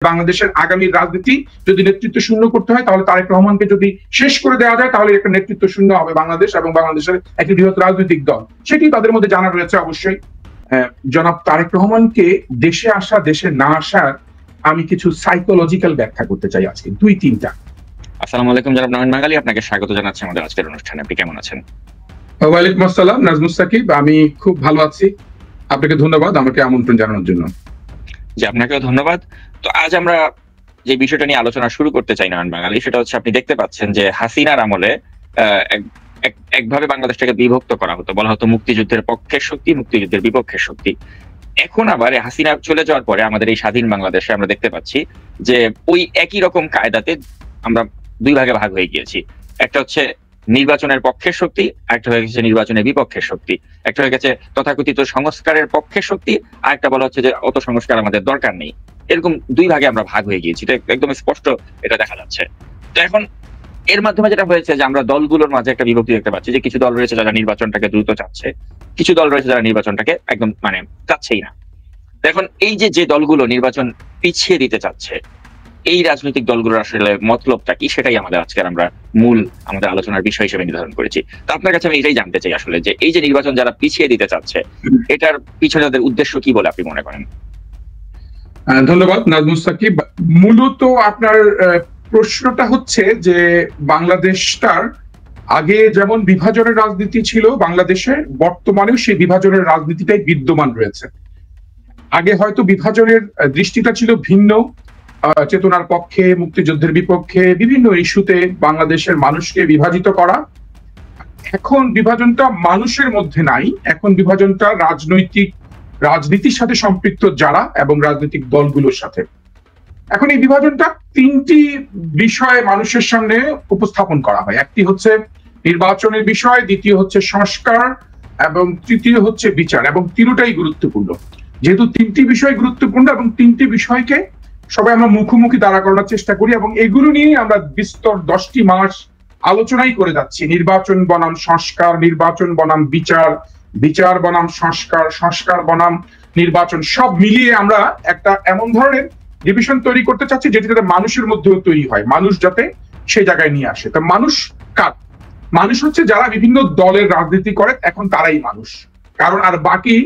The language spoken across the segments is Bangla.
বাংলাদেশের আগামী রাজনীতি যদি নেতৃত্ব শূন্য করতে হয় তাহলে তারেক রহমানকে যদি শেষ করে দেওয়া যায় তাহলে একটা নেতৃত্ব শূন্য হবে বাংলাদেশ এবং বাংলাদেশের একটি বৃহৎ রাজনৈতিক দল, সেটি তাদের মধ্যে জানা রয়েছে। অবশ্যই জনাব তারেক রহমানকে দেশে আসা দেশে না আসার আমি কিছু সাইকোলজিক্যাল ব্যাখ্যা করতে চাই আজকে, দুই তিনটা। আসসালামু আলাইকুম জনাব নয়ন বাঙালি, আপনাকে স্বাগত জানাচ্ছি আমাদের আজকের অনুষ্ঠানে। আপনি কেমন আছেন? ওয়ালাইকুম আসসালাম নাজমুস সাকিব, আমি খুব ভালো আছি। আপনাকে ধন্যবাদ আমাকে আমন্ত্রণ জানানোর জন্য। জি, আপনাকেও ধন্যবাদ। তো আজ আমরা যে বিষয়টা নিয়ে আলোচনা শুরু করতে চাই নয়ন বাঙালি, সেটা হচ্ছে আপনি দেখতে পাচ্ছেন যে হাসিনার আমলে একভাবে বাংলাদেশটাকে বিভক্ত করা হতো, বলা হতো মুক্তিযুদ্ধের পক্ষের শক্তি, মুক্তিযুদ্ধের বিপক্ষের শক্তি। এখন আবার হাসিনা চলে যাওয়ার পরে আমাদের এই স্বাধীন বাংলাদেশে আমরা দেখতে পাচ্ছি যে ওই একই রকম কায়দাতে আমরা দুই ভাগে ভাগ হয়ে গিয়েছি। একটা হচ্ছে নির্বাচনের পক্ষের শক্তি, একটা হয়ে গেছে নির্বাচনের বিপক্ষের শক্তি। একটা হয়ে গেছে তথাকথিত সংস্কারের পক্ষের শক্তি, আর একটা বলা হচ্ছে যে অত সংস্কার আমাদের দরকার নেই। এরকম দুই ভাগে আমরা ভাগ হয়ে গিয়েছি, এটা একদম স্পষ্ট এটা দেখা যাচ্ছে। তো এখন এর মাধ্যমে যেটা হয়েছে যে আমরা দলগুলোর মাঝে একটা বিভক্তি দেখতে পাচ্ছি, যে কিছু দল রয়েছে যারা নির্বাচনটাকে দ্রুত চাচ্ছে, কিছু দল রয়েছে যারা নির্বাচনটাকে একদম চাচ্ছেই না। এখন এই যে দলগুলো নির্বাচন পিছিয়ে দিতে চাচ্ছে, এই রাজনৈতিক দলগুলোর আসলে মতলবটা কি, সেটাই আমাদের আজকের আমরা মূল আমাদের আলোচনার বিষয় হিসেবে নির্ধারণ করেছি। তো আপনার কাছে আমি এটাই জানতে চাই আসলে যে এই যে নির্বাচন যারা পিছিয়ে দিতে চাচ্ছে, এটার পিছনে তাদের উদ্দেশ্য কি বলে আপনি মনে করেন? ধন্যবাদ নাজমুস সাকিব। মূলত আপনার প্রশ্নটা হচ্ছে যে বাংলাদেশটার আগে যেমন বিভাজনের রাজনীতি ছিল বাংলাদেশে, বর্তমানেও সেই বিভাজনের রাজনীতিটাই বিদ্যমান রয়েছে। আগে হয়তো বিভাজনের দৃষ্টিটা ছিল ভিন্ন, চেতনার পক্ষে, মুক্তিযুদ্ধের বিপক্ষে, বিভিন্ন ইস্যুতে বাংলাদেশের মানুষকে বিভাজিত করা। এখন বিভাজনটা মানুষের মধ্যে নাই, এখন বিভাজনটা রাজনীতির সাথে সম্পৃক্ত যারা এবং রাজনৈতিক দলগুলোর সাথে। এখন এই বিভাজনটা তিনটি বিষয়ে মানুষের সামনে উপস্থাপন করা হয়। একটি হচ্ছে নির্বাচনের বিষয়, দ্বিতীয় হচ্ছে সংস্কার এবং তৃতীয় হচ্ছে বিচার, এবং তিনটাই গুরুত্বপূর্ণ। যেহেতু তিনটি বিষয় গুরুত্বপূর্ণ এবং তিনটি বিষয়কে সবাই আমরা মুখোমুখি দাঁড়া করার চেষ্টা করি এবং এগুলো নিয়ে আমরা বিস্তর 10টি মাস আলোচনাই করে যাচ্ছি। নির্বাচন বনাম সংস্কার, নির্বাচন বনাম বিচার, বিচার বনাম সংস্কার, সংস্কার বনাম নির্বাচন, সব মিলিয়ে আমরা একটা এমন ধরনের ডিভিশন তৈরি করতে চাচ্ছি যেটি যাতে মানুষের মধ্যেও তৈরি হয়, মানুষ যাতে সেই জায়গায় নিয়ে আসে। তা মানুষ কার? মানুষ হচ্ছে যারা বিভিন্ন দলের রাজনীতি করে, এখন তারাই মানুষ। কারণ আর বাকি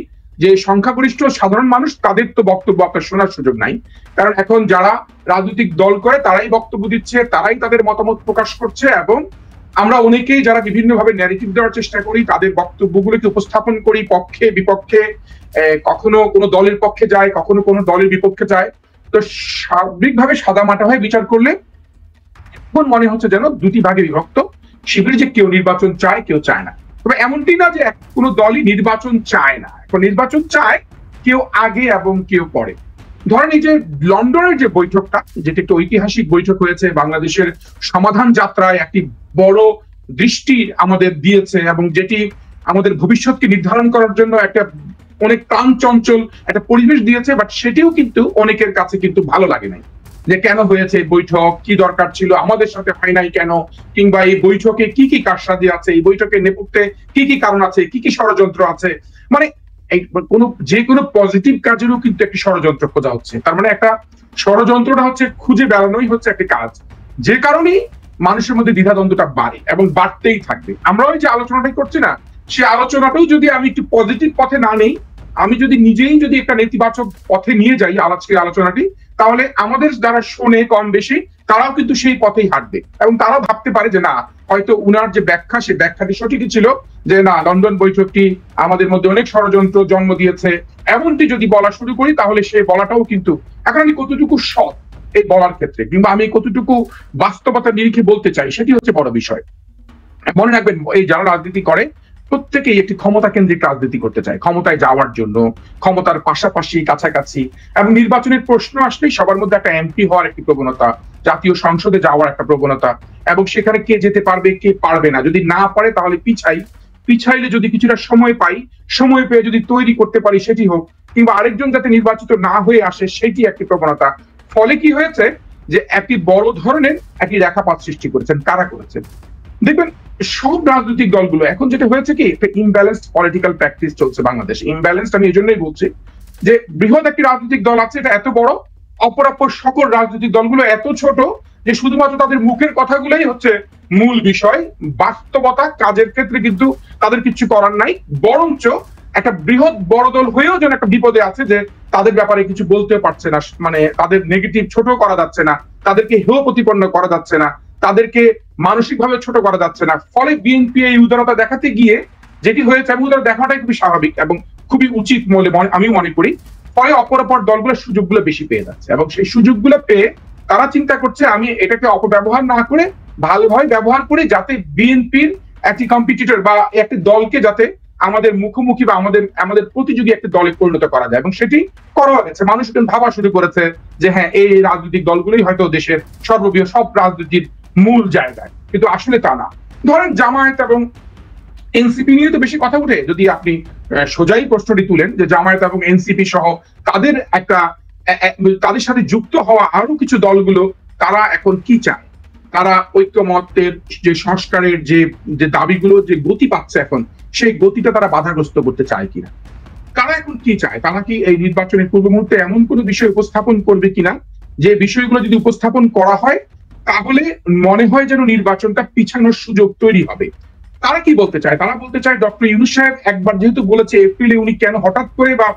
যে সংখ্যাগরিষ্ঠ সাধারণ মানুষ, তাদের তো বক্তব্য আপনার শোনার সুযোগ নাই। কারণ এখন যারা রাজনৈতিক দল করে তারাই বক্তব্য দিচ্ছে, তারাই তাদের মতামত প্রকাশ করছে, এবং আমরা অনেকেই যারা বিভিন্নভাবে ন্যারেটিভ দেওয়ার চেষ্টা করি, তাদের বক্তব্যগুলোকে উপস্থাপন করি পক্ষে বিপক্ষে, কখনো কোনো দলের পক্ষে যায়, কখনো কোনো দলের বিপক্ষে যায়। তো সার্বিকভাবে সাদা মাটা হয়ে বিচার করলে এখন মনে হচ্ছে যেন দুটি ভাগে বিভক্ত শিবির, যে কেউ নির্বাচন চায় কেউ চায় না। তবে এমনটি না যে কোনো দলই নির্বাচন চায় না, এখন নির্বাচন চায় কেউ আগে এবং কেউ পরে। ধরেন এই যে লন্ডনের যে বৈঠকটা, যেটি একটা ঐতিহাসিক বৈঠক হয়েছে, বাংলাদেশের সমাধান যাত্রায় একটি বড় দৃষ্টি আমাদের দিয়েছে এবং যেটি আমাদের ভবিষ্যৎকে নির্ধারণ করার জন্য একটা অনেক প্রাণ চঞ্চল একটা পরিবেশ দিয়েছে, বাট সেটিও কিন্তু অনেকের কাছে কিন্তু ভালো লাগে নাই। যে কেন হয়েছে এই বৈঠক, কি দরকার ছিল, আমাদের সাথে হয় নাই কেন, কিংবা এই বৈঠকে কি কি কারসাজি আছে, এই বৈঠকের নেপথ্যে কি কি কারণ আছে, কি কি ষড়যন্ত্র আছে। মানে যে কোনো পজিটিভ কাজেরও কিন্তু একটি ষড়যন্ত্র খোঁজা হচ্ছে। তার মানে একটা ষড়যন্ত্রটা হচ্ছে খুঁজে বেড়ানোই হচ্ছে একটি কাজ, যে কারণেই মানুষের মধ্যে দ্বিধাদ্বন্দ্বটা বাড়ে এবং বাড়তেই থাকবে। আমরা ওই যে আলোচনাটাই করছি না, সে আলোচনাটাও যদি আমি একটু পজিটিভ পথে না নেই, আমি যদি নিজেই যদি একটা নেতিবাচক পথে নিয়ে যাই আজকের আলোচনাটি, তাহলে আমাদের যারা শোনে কম বেশি তারাও কিন্তু সেই পথেই হাঁটবে এবং তারাও ভাবতে পারে যে না, হয়তো উনার যে ব্যাখ্যা, সে ব্যাখ্যাটি সঠিকই ছিল, যে না, লন্ডন বৈঠকটি আমাদের মধ্যে অনেক ষড়যন্ত্র জন্ম দিয়েছে, এমনটি যদি বলা শুরু করি তাহলে সে বলাটাও কিন্তু, এখন আমি কতটুকু সৎ এই বলার ক্ষেত্রে, কিংবা আমি কতটুকু বাস্তবতা নিরিখে বলতে চাই, সেটি হচ্ছে বড় বিষয়। মনে রাখবেন, এই যারা রাজনীতি করে প্রত্যেকেই একটি ক্ষমতা কেন্দ্রিক রাজনীতি করতে চায়, ক্ষমতায় যাওয়ার জন্য, ক্ষমতার পাশাপাশি কাছাকাছি, এবং নির্বাচনের প্রশ্ন আসলেই সবার মধ্যে একটা এমপি হওয়ার একটি প্রবণতা, জাতীয় সংসদে যাওয়ার একটা প্রবণতা, এবং সেখানে কে যেতে পারবে কে পারবে না, যদি না পারে তাহলে পিছাইলে যদি কিছুটা সময় পাই, সময় পেয়ে যদি তৈরি করতে পারি সেটি হোক, কিংবা আরেকজন যাতে নির্বাচিত না হয়ে আসে সেটি একটি প্রবণতা। ফলে কি হয়েছে যে একটি বড় ধরনের একটি রেখাপাত সৃষ্টি করেছেন। কারা করেছেন? দেখবেন সব রাজনৈতিক দলগুলো এখন যেটা হয়েছে কি, একটা ইমব্যালেন্সড পলিটিক্যাল প্র্যাকটিস চলছে বাংলাদেশ। ইমব্যালেন্সড আমি এই জন্যই বলছি যে বৃহৎ একটি রাজনৈতিক দল আছে, এটা এত বড় অপরাপর সকল রাজনৈতিক দলগুলো এত ছোট যে শুধুমাত্র তাদের মুখের কথাগুলোই হচ্ছে মূল বিষয়, বাস্তবতা কাজের ক্ষেত্রে কিন্তু তাদের কিছু করার নাই। বরঞ্চ একটা বৃহৎ বড় দল হয়েও যেন একটা বিপদে আছে যে তাদের ব্যাপারে কিছু বলতে পারছে না, মানে তাদের নেগেটিভ ছোট করা যাচ্ছে না, তাদেরকে হেয় প্রতিপন্ন করা যাচ্ছে না, তাদেরকে মানসিকভাবে ছোট করা যাচ্ছে না। ফলে বিএনপি এই উদারতা দেখাতে গিয়ে যেটি হয়েছে, এবং উদারতা দেখাটাই খুবই স্বাভাবিক এবং খুবই উচিত বলে আমি মনে করি। ফলে অপরাপর দলগুলোর সুযোগগুলো বেশি পেয়ে যাচ্ছে, এবং সেই সুযোগগুলো পেয়ে তারা চিন্তা করছে আমি এটাকে অপব্যবহার না করে ভালোভাবে ব্যবহার করে যাতে বিএনপির একটি কম্পিটিটর বা একটি দলকে যাতে আমাদের মুখোমুখি বা আমাদের প্রতিযোগী একটি দলে পরিণত করা যায়, এবং সেটি করা গেছে। মানুষ কিন্তু ভাবা শুরু করেছে যে হ্যাঁ, এই রাজনৈতিক দলগুলোই হয়তো দেশের সর্ববৃহৎ সব রাজনীতির মূল জায়গায়, কিন্তু আসলে তা না। ধরেন জামায়াত এবং এনসিপি নিয়ে তো বেশি কথা উঠে। যদি আপনি সোজাই প্রশ্নটি তুলেন যে জামায়াত এবং এনসিপি সহ তাদের একটা তাদের সাথে যুক্ত হওয়া আরো কিছু দলগুলো তারা এখন কি চায়, তারা ঐক্যমতের যে সংস্কারের যে দাবিগুলো যে গতি পাচ্ছে এখন, সেই গতিটা তারা বাধাগ্রস্ত করতে চায় কিনা, তারা এখন কি চায়, তারা কি এই নির্বাচনের পূর্ব মুহূর্তে এমন কোনো বিষয় উপস্থাপন করবে কিনা যে বিষয়গুলো যদি উপস্থাপন করা হয় তাহলে মনে হয় যেন নির্বাচনটা পিছানোর সুযোগ তৈরি হবে। তারা কি বলতে চায়? তারা বলতে চায় ডক্টর ইউনূস সাহেব একবার যেহেতু বলেছে এপ্রিলে, উনি কেন হঠাৎ করে বা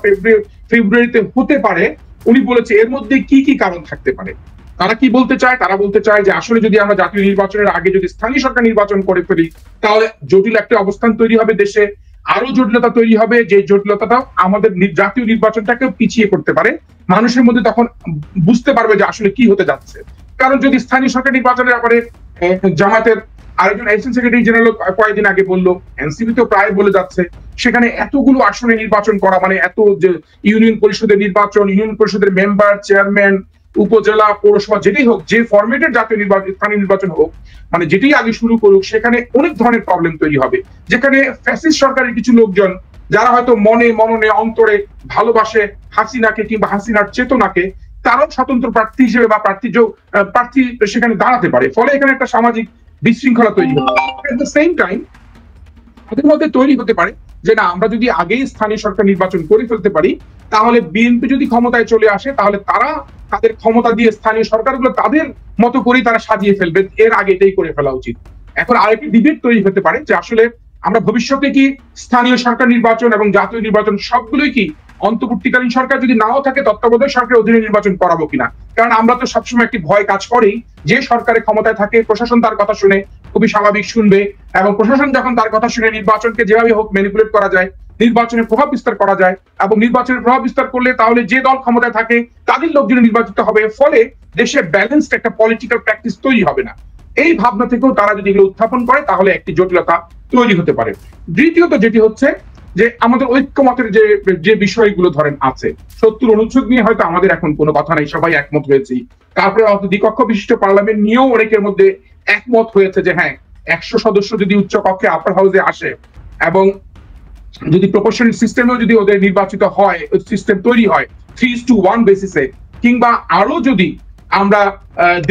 ফেব্রুয়ারিতে হতে পারে, উনি বলেছে এর মধ্যে কি কি কারণ থাকতে পারে। তারা কি বলতে চায়? তারা বলতে চায় যে আসলে যদি আমরা জাতীয় নির্বাচনের আগে যদি স্থানীয় সরকার নির্বাচন করে ফেলি তাহলে জটিল একটা অবস্থান তৈরি হবে দেশে, আরো জটিলতা তৈরি হবে, যে জটিলতাটাও আমাদের জাতীয় নির্বাচনটাকেও পিছিয়ে করতে পারে। মানুষের মধ্যে তখন বুঝতে পারবে যে আসলে কি হতে যাচ্ছে। কারণ যদি স্থানীয় সরকার নির্বাচনের ব্যাপারে জামায়াতের আরেকজন অ্যাডিশনাল সেক্রেটারি জেনারেল কয়েকদিন আগে বললো, এনসিপি তো প্রায় বলে যাচ্ছে, সেখানে এতগুলো আসনে নির্বাচন করা মানে এত যে ইউনিয়ন পরিষদের নির্বাচন, ইউনিয়ন পরিষদের মেম্বার, চেয়ারম্যান, উপজেলা, পৌরসভা, যেটাই হোক, যে ফরম্যাটের জাতীয় নির্বাচন, স্থানীয় নির্বাচন হোক, মানে যেটাই আগে শুরু করুক, সেখানে অনেক ধরনের প্রবলেম তৈরি হবে। যেখানে ফ্যাসিস্ট সরকারের কিছু লোকজন যারা হয়তো মনে মননে অন্তরে ভালোবাসে হাসিনাকে কিংবা হাসিনার চেতনাকে, তারাও স্বতন্ত্র প্রার্থী হিসেবে বা প্রার্থী সেখানে দাঁড়াতে পারে। ফলে এখানে একটা সামাজিক বিশৃঙ্খলা তৈরি হবে। এট দ্য সেম টাইম তাদের মধ্যে তৈরি হতে পারে যে না, আমরা যদি আগেই স্থানীয় সরকার নির্বাচন করে ফেলতে পারি তাহলে বিএনপি যদি ক্ষমতায় চলে আসে তাহলে তারা তাদের ক্ষমতা দিয়ে স্থানীয় সরকারগুলো তাদের মতো করেই তারা সাজিয়ে ফেলবে, এর আগে এটাই করে ফেলা উচিত। এখন আরেকটি ডিবেট তৈরি হতে পারে যে আসলে আমরা ভবিষ্যতে কি স্থানীয় সরকার নির্বাচন এবং জাতীয় নির্বাচন সবগুলোই কি অন্তর্বর্তীকালীন সরকার যদি নাও থাকে তত্ত্বাবধায়ক সরকারের অধীনে নির্বাচন করাবো কিনা। কারণ আমরা তো সবসময় একটি ভয় কাজ করেই যে সরকারের ক্ষমতায় থাকে প্রশাসন তার কথা শুনে, খুবই স্বাভাবিক শুনবে, এবং প্রশাসন যখন তার কথা শুনে নির্বাচনকে যেভাবে হোক ম্যানিপুলেট করা যায়, নির্বাচনের প্রভাব বিস্তার করা যায়, এবং নির্বাচনের প্রভাব বিস্তার করলে তাহলে যে দল ক্ষমতায় থাকে তাদের লোকজন নির্বাচিত হবে, ফলে দেশে ব্যালেন্সড একটা পলিটিক্যাল প্র্যাকটিস তৈরি হবে না। এই ভাবনা থেকেও তারা যদি এগুলো উত্থাপন করে তাহলে একটি জটিলতা তৈরি হতে পারে। দ্বিতীয়ত যেটি হচ্ছে যে আমাদের ঐক্যমতের যে বিষয়গুলো ধরেন আছে, 70 অনুচ্ছেদ নিয়ে হয়তো আমাদের এখন কোনো কথা নাই, সবাই একমত হয়েছি। তারপরে হয়তো দ্বিকক্ষ বিশিষ্ট পার্লামেন্ট নিয়েও অনেকের মধ্যে একমত হয়েছে যে হ্যাঁ, 100 সদস্য যদি উচ্চ কক্ষে আপার হাউসে আসে এবং যদি প্রপোর্শনাল সিস্টেমেও যদি ওদের নির্বাচিত হয়, সিস্টেম তৈরি হয় 3:1 বেসিসে, কিংবা আরো যদি আমরা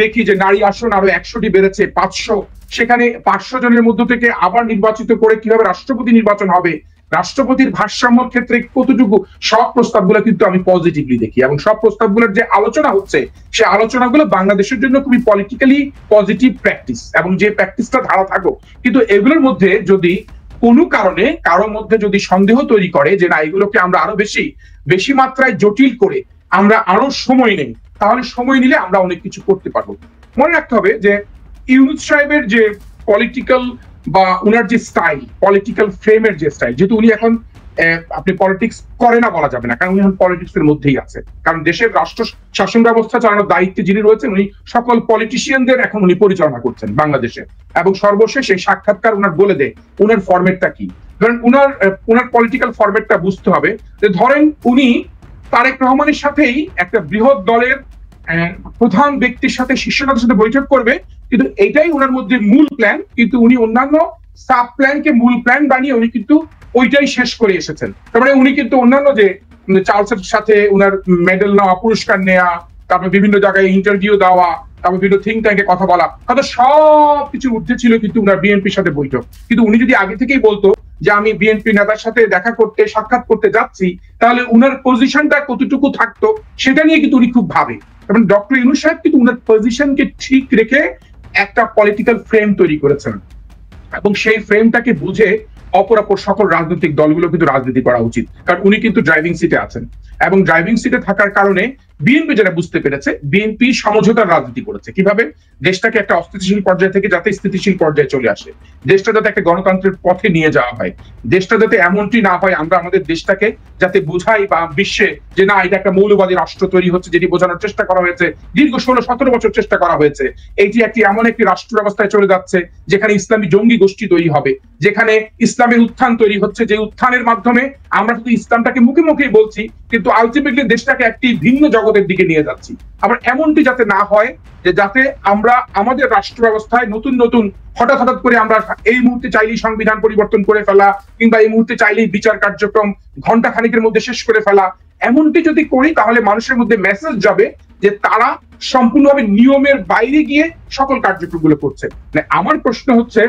দেখি যে নারী আসন আরো 100টি বেড়েছে 500, সেখানে 500 জনের মধ্য থেকে আবার নির্বাচিত করে কিভাবে রাষ্ট্রপতি নির্বাচন হবে, রাষ্ট্রপতির ভারসাম্যের ক্ষেত্রে কতটুকু, সব প্রস্তাবগুলো কিন্তু আমি পজিটিভলি দেখি, এবং সব প্রস্তাবগুলোর যে আলোচনা হচ্ছে সে আলোচনাগুলো বাংলাদেশের জন্য খুবই পলিটিক্যালি পজিটিভ প্র্যাকটিস, এবং যে প্র্যাকটিসটা ধারা থাকুক। কিন্তু এগুলোর মধ্যে যদি কোনো কারণে কারোর মধ্যে যদি সন্দেহ তৈরি করে যে না, এগুলোকে আমরা আরো বেশি মাত্রায় জটিল করে আমরা আরো সময় নেই, তাহলে সময় নিলে আমরা অনেক কিছু করতে পারবো। মনে রাখতে হবে যে ইউনূস সাহেবের যে পলিটিক্যাল বা উনার যে স্টাইল, পলিটিক্যাল ফ্রেমের যে স্টাইল, যেহেতু উনি এখন আপনি পলিটিক্স করে না বলা যাবে না, কারণ উনি এখন পলিটিক্স এর মধ্যেই আছে, কারণ দেশের রাষ্ট্র শাসন ব্যবস্থা চালানোর দায়িত্বে যিনি রয়েছেন উনি সকল পলিটিশিয়ানদের এখন উনি পরিচালনা করছেন বাংলাদেশে। এবং সর্বশেষ এই সাক্ষাৎকার উনার বলে দেয় উনার ফরম্যাটটা কি। ধরেন উনার পলিটিক্যাল ফরম্যাটটা বুঝতে হবে যে ধরেন উনি তারেক রহমানের সাথেই একটা বৃহৎ দলের প্রধান ব্যক্তির সাথে শীর্ষ নেতার সাথে বৈঠক করবে, কিন্তু এটাই ওনার মধ্যে মূল প্ল্যান, কিন্তু উনি অন্যান্য সাব প্ল্যানকে মূল প্ল্যান বানিয়ে উনি কিন্তু ওইটাই শেষ করে এসেছেন। তার মানে উনি কিন্তু অন্যান্য যে চার্লসের সাথে উনার মেডেল নেওয়া, পুরস্কার নেওয়া, তারপর বিভিন্ন জায়গায় ইন্টারভিউ দেওয়া, তারপর বিভিন্ন থিঙ্ক ট্যাঙ্কে কথা বলা, হয়তো সব কিছুর ঊর্ধ্বে ছিল কিন্তু উনার বিএনপির সাথে বৈঠক। কিন্তু উনি যদি আগে থেকেই বলতো যে আমি বিএনপি নেতার সাথে দেখা করতে সাক্ষাৎ করতে যাচ্ছি, তাহলে উনার পজিশনটা কতটুকু থাকতো সেটা নিয়ে কিন্তু উনি খুব ভাবে। এবং ডক্টর ইউনূস সাহেব কিন্তু উনার পজিশনকে ঠিক রেখে একটা পলিটিক্যাল ফ্রেম তৈরি করেছেন, এবং সেই ফ্রেমটাকে বুঝে অপরাপর সকল রাজনৈতিক দলগুলো কিন্তু রাজনীতি করা উচিত। কারণ উনি কিন্তু ড্রাইভিং সিটে আছেন, এবং ড্রাইভিং সিটে থাকার কারণে বিএনপি যেটা বুঝতে পেরেছে, বিএনপি সমঝোতার রাজনীতি করেছে কিভাবে দেশটাকে একটা অস্থিতিশীল পর্যায় থেকে যাতে স্থিতিশীল পর্যায়ে চলে আসে, দেশটা যাতে একটা গণতন্ত্রের পথে নিয়ে যাওয়া হয়, দেশটা যাতে এমনটি না হয় আমরা আমাদের দেশটাকে যাতে বোঝাই বা বিশ্বে যে না এটা একটা মৌলবাদী রাষ্ট্র তৈরি হচ্ছে, যেটি বোঝানোর চেষ্টা করা হয়েছে দীর্ঘ 16-17 বছর চেষ্টা করা হয়েছে। এইটি একটি এমন একটি রাষ্ট্র ব্যবস্থায় চলে যাচ্ছে যেখানে ইসলামী জঙ্গি গোষ্ঠী তৈরি হবে, যেখানে ইসলামের উত্থান তৈরি হচ্ছে, যে উত্থানের মাধ্যমে আমরা শুধু ইসলামটাকে মুখে মুখেই বলছি কিন্তু আলটিমেটলি দেশটাকে একটি ভিন্ন জগতের দিকে নিয়ে যাচ্ছি। আবার এমনটি যাতে না হয় যে যাতে আমরা আমাদের রাষ্ট্র ব্যবস্থায় নতুন নতুন হঠাৎ হঠাৎ করে আমরা এই মুহূর্তে চাইলেই সংবিধান পরিবর্তন করে ফেলা, কিংবা এই মুহূর্তে চাইলেই বিচার কার্যক্রম ঘন্টা খানিকের মধ্যে শেষ করে ফেলা, এমনটি যদি করি তাহলে মানুষের মধ্যে মেসেজ যাবে যে তারা সম্পূর্ণভাবে নিয়মের বাইরে গিয়ে সকল কার্যক্রমগুলো করছে। আমার প্রশ্ন হচ্ছে